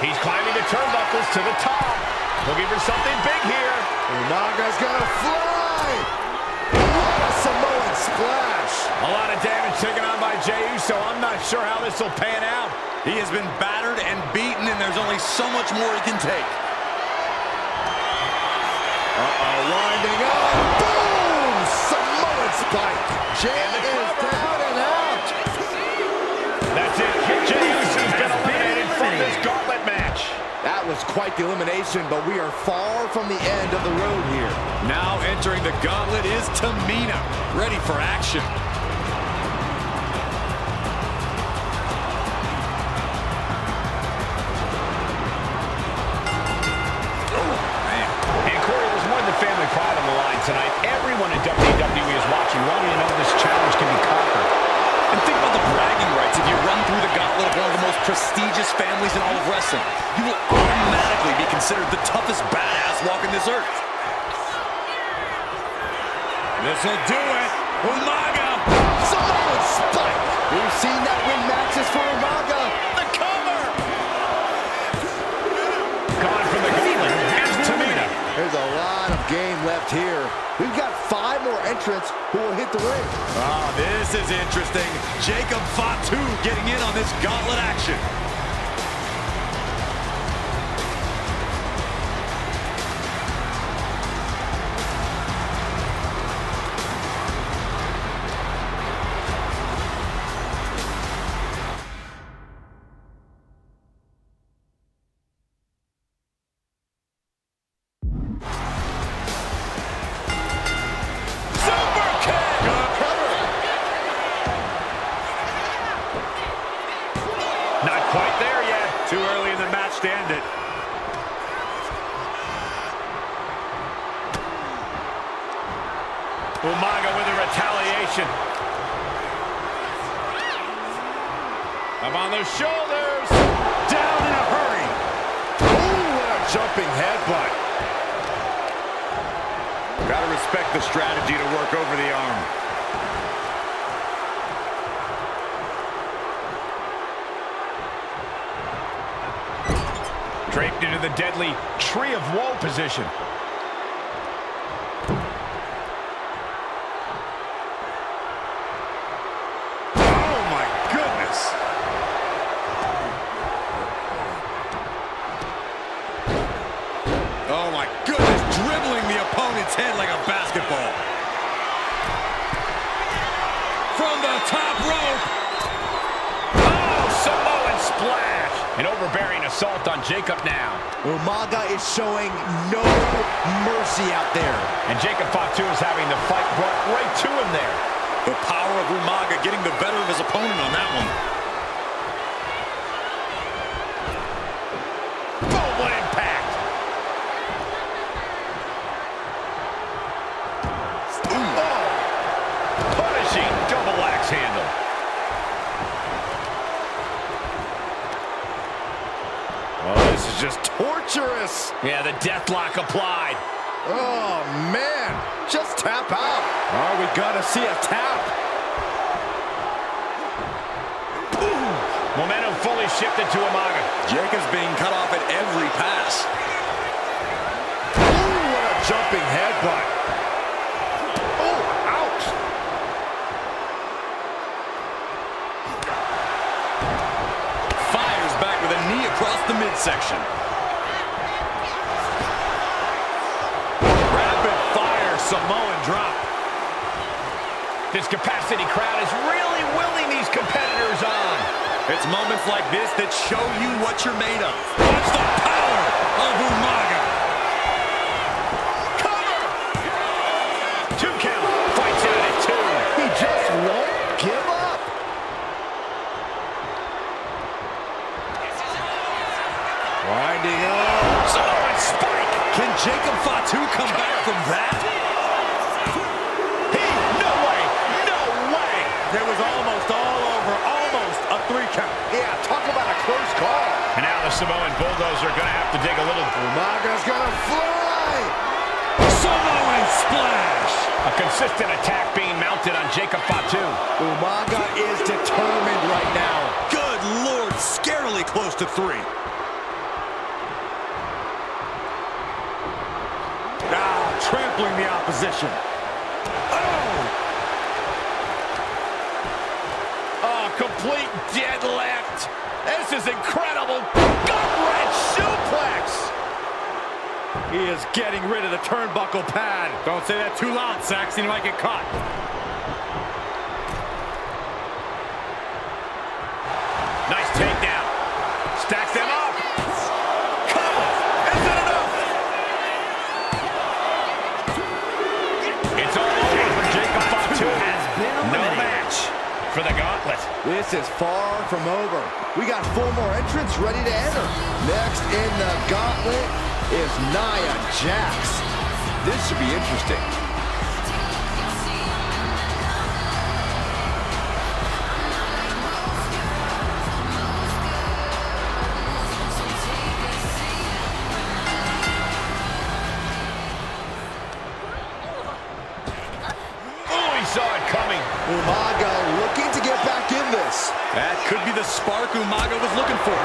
He's climbing the turnbuckles to the top. Looking for something big here. Umaga's gonna fly. What a Samoan splash. A lot of damage taken on by Jey Uso. I'm not sure how this will pan out. He has been battered and beaten, and there's only so much more he can take. Winding up. Boom! Samoan spike. Jay is down and out. That's it. Jey Uso's been eliminated from this gauntlet match. That was quite the elimination, but we are far from the end of the road here. Now entering the gauntlet is Tamina, ready for action. Family pride on the line tonight. Everyone in WWE is watching, wanting to know this challenge can be conquered. And think about the bragging rights. If you run through the gauntlet of one of the most prestigious families in all of wrestling, you will automatically be considered the toughest badass walking this earth. This'll do it. Umaga. Samoan spike. We've seen that win matches for Umaga. The cover. Gone from the gauntlet. Here's Tamina. There's a lot of game left here. We've got 5 more entrants who will hit the ring. Oh, this is interesting. Jacob Fatu getting in on this gauntlet action. Not quite there yet. Too early in the match to end it. Umaga with a retaliation. Up on the shoulders. Down in a hurry. Ooh, what a jumping headbutt. Gotta respect the strategy to work over the arm. Draped into the deadly Tree of Woe position. Oh my goodness. Oh my goodness, dribbling the opponent's head like a basketball. From the top rope. Oh, Samoan splash. An overbearing assault on Jacob now. Umaga is showing no mercy out there. And Jacob Fatu is having the fight brought right to him there. The power of Umaga getting the better of his opponent on that one. Boom, what impact. Oh, punishing double axe handle. Oh, this is just torturous. Yeah, the death lock applied. Oh, man. Just tap out. Oh, we gotta see a tap. Momentum fully shifted to Umaga. Jacob's being cut off at every pass. Ooh, what a jumping headbutt. Oh, ouch. Fires back with a knee across the midsection. Rapid fire Samoan drop. This capacity crowd is really willing these competitors on. It's moments like this that show you what you're made of. Watch the power of Umaga. Cover! 2 count. Fights out at 2. He just won't give up. Winding up. Samoan spike. Can Jacob Fatu come back from that? No way. No way. It was almost all over. Almost a 3 count. Yeah, talk about a close call. And now the Samoan Bulldozer are going to have to dig a little. Umaga's gonna fly. Samoan splash. A consistent attack being mounted on Jacob Fatu. Umaga is determined right now. Good Lord, scarily close to 3. Trampling the opposition. Oh, complete deadlift. This is incredible. Gut-wrench suplex. He is getting rid of the turnbuckle pad. Don't say that too loud, Saxon. You might get caught. Nice takedown. Stacks them up. Cover. Is it enough? It's all over for Jacob Fatu. No match for the gauntlet. This is far from over. We got 4 more entrants ready to enter. Next in the gauntlet is Nia Jax. This should be interesting. Umaga looking to get back in this. That could be the spark Umaga was looking for.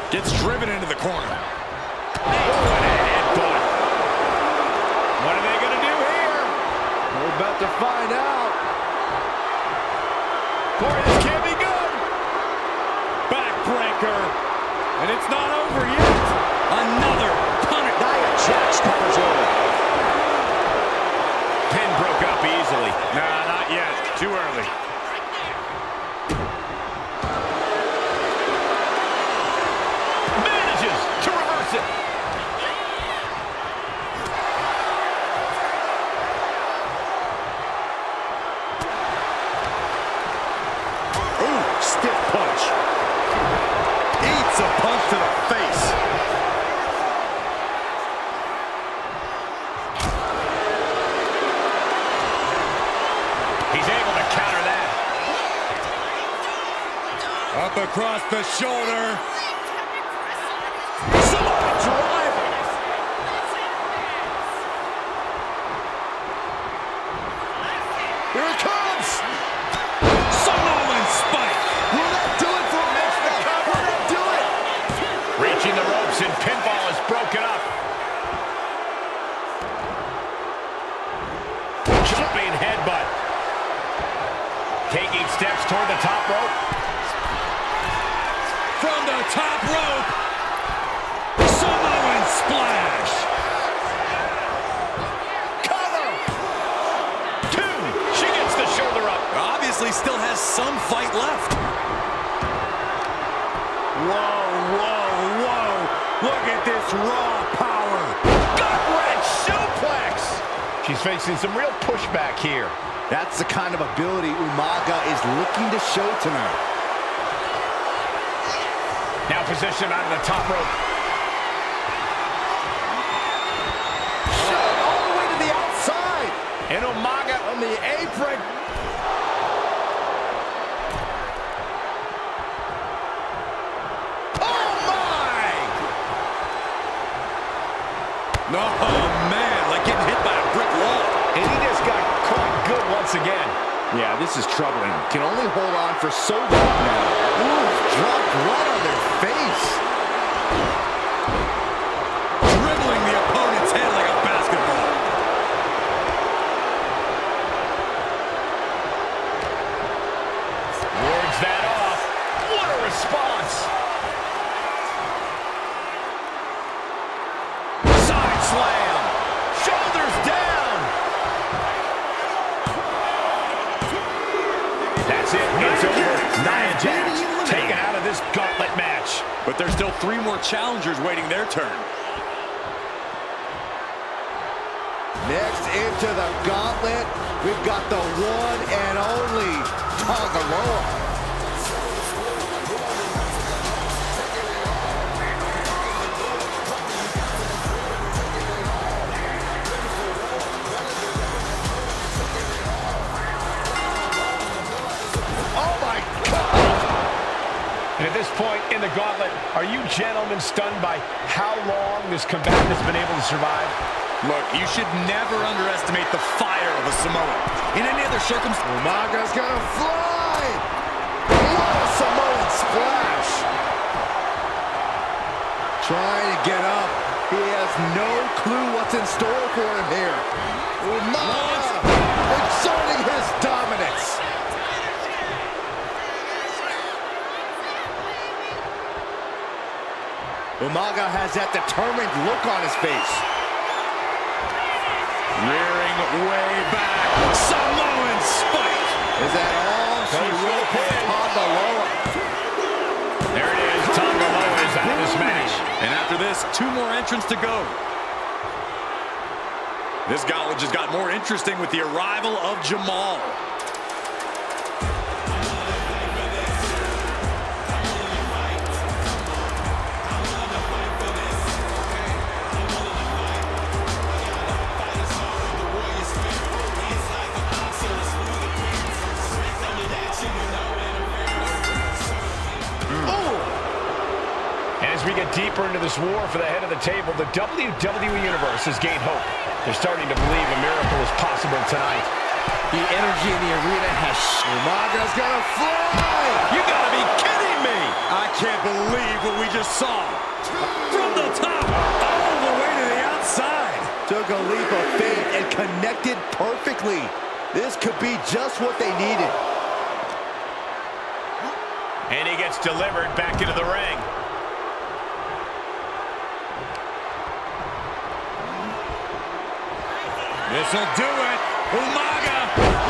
Gets driven into the corner. Oh, and a headbutt. What are they going to do here? We're about to find out. Boy, this can't be good. Backbreaker. And it's not over yet. Another punter. Nia Jax covers over. Pin broke up easily. Nah, not yet. Too early. To reverse it. Ooh, stiff punch. Eats a punch to the face. He's able to counter that. Up across the shoulder. Here it comes! Samoan spike! Will that do it for Umaga? Will that do it? Reaching the ropes and pinfall is broken up. Jumping headbutt. Taking steps toward the top rope. From the top rope. Samoan splash. Obviously still has some fight left. Whoa, whoa, whoa. Look at this raw power. Gut-wrench suplex. She's facing some real pushback here. That's the kind of ability Umaga is looking to show tonight. Now positioned out of the top rope. Shot all the way to the outside. And Umaga On the apron. Oh, man, like getting hit by a brick wall. And he just got caught good once again. Yeah, this is troubling. Can only hold on for so long now. Ooh, dropped right on their face. Dribbling the opponent's head like a basketball. Wards that off. What a response. Side slam. Shoulders down. That's it. It's over. Nia Jax taken out of this gauntlet match. But there's still 3 more challengers waiting their turn. Next into the gauntlet, we've got the one and only Tongaloa. And at this point in the gauntlet, are you gentlemen stunned by how long this combatant has been able to survive? Look, you should never underestimate the fire of a Samoan. In any other circumstance, Umaga's gonna fly! What a Samoan splash! Trying to get up. He has no clue what's in store for him here. Umaga exerting his dominance. Umaga has that determined look on his face. rearing way back. Samoan spike. Is that all she will put Tongaloa? There it is. Tongaloa is out of this match. And after this, 2 more entrants to go. This gauntlet just got more interesting with the arrival of Jamal. And as we get deeper into this war for the head of the table, the WWE Universe has gained hope. They're starting to believe a miracle is possible tonight. The energy in the arena has... Umaga's gonna fly! You gotta be kidding me! I can't believe what we just saw. From the top, all the way to the outside. Took a leap of faith and connected perfectly. This could be just what they needed. And he gets delivered back into the ring. This'll do it. Umaga.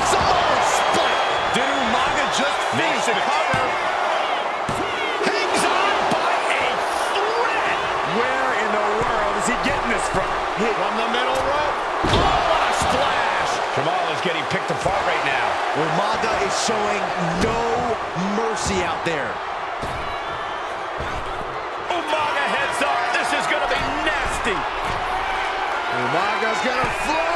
Samoan split. Did Umaga just finish the it? cover? Hangs on by a thread. Where in the world is he getting this from? Hit From the middle rope. Oh, what a splash. Jamal is getting picked apart right now. Umaga is showing no mercy out there. Umaga heads up. This is going to be nasty. Umaga's gonna fly.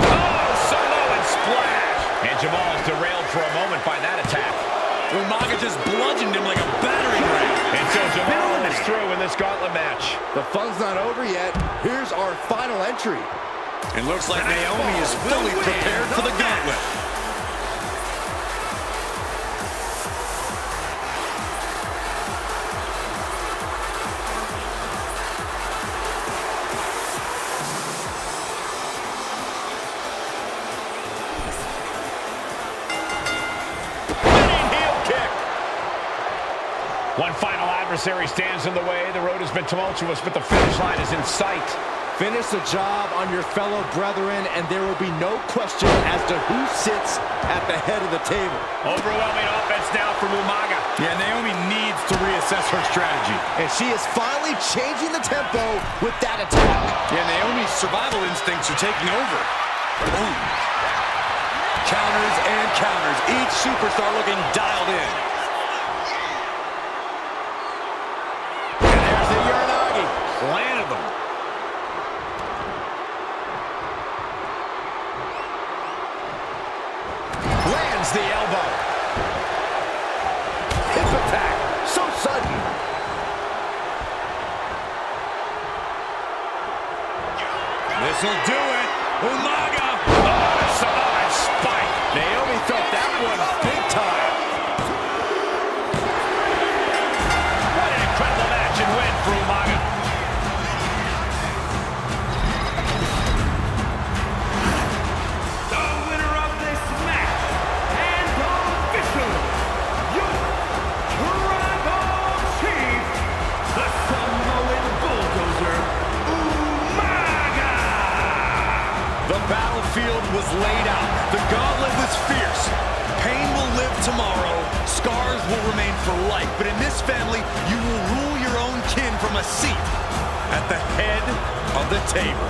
Oh, Samoan splash. And Jamal is derailed for a moment by that attack. Umaga just bludgeoned him like a battering ram. And so Jamal is through in this gauntlet match. The fun's not over yet. Here's our final entry. It looks like Naomi is fully prepared for the gauntlet. One final adversary stands in the way. The road has been tumultuous, but the finish line is in sight. Finish the job on your fellow brethren, and there will be no question as to who sits at the head of the table. Overwhelming offense now from Umaga. Yeah, Naomi needs to reassess her strategy. And she is finally changing the tempo with that attack. Yeah, Naomi's survival instincts are taking over. Boom. Counters and counters. Each superstar looking dialed in. Landed them. Lands the elbow. Hip attack. So sudden. This'll do it. Umaga. Oh, Samoan spike. Naomi felt that one big time. What an incredible match and win for Umaga. The winner of this match and official tribal chief, the Samoan bulldozer, Umaga. The battlefield was laid out. The gauntlet was fierce. Pain will live tomorrow. Scars will remain for life. But in this family, you will rule your own kin from a seat at the head of the table.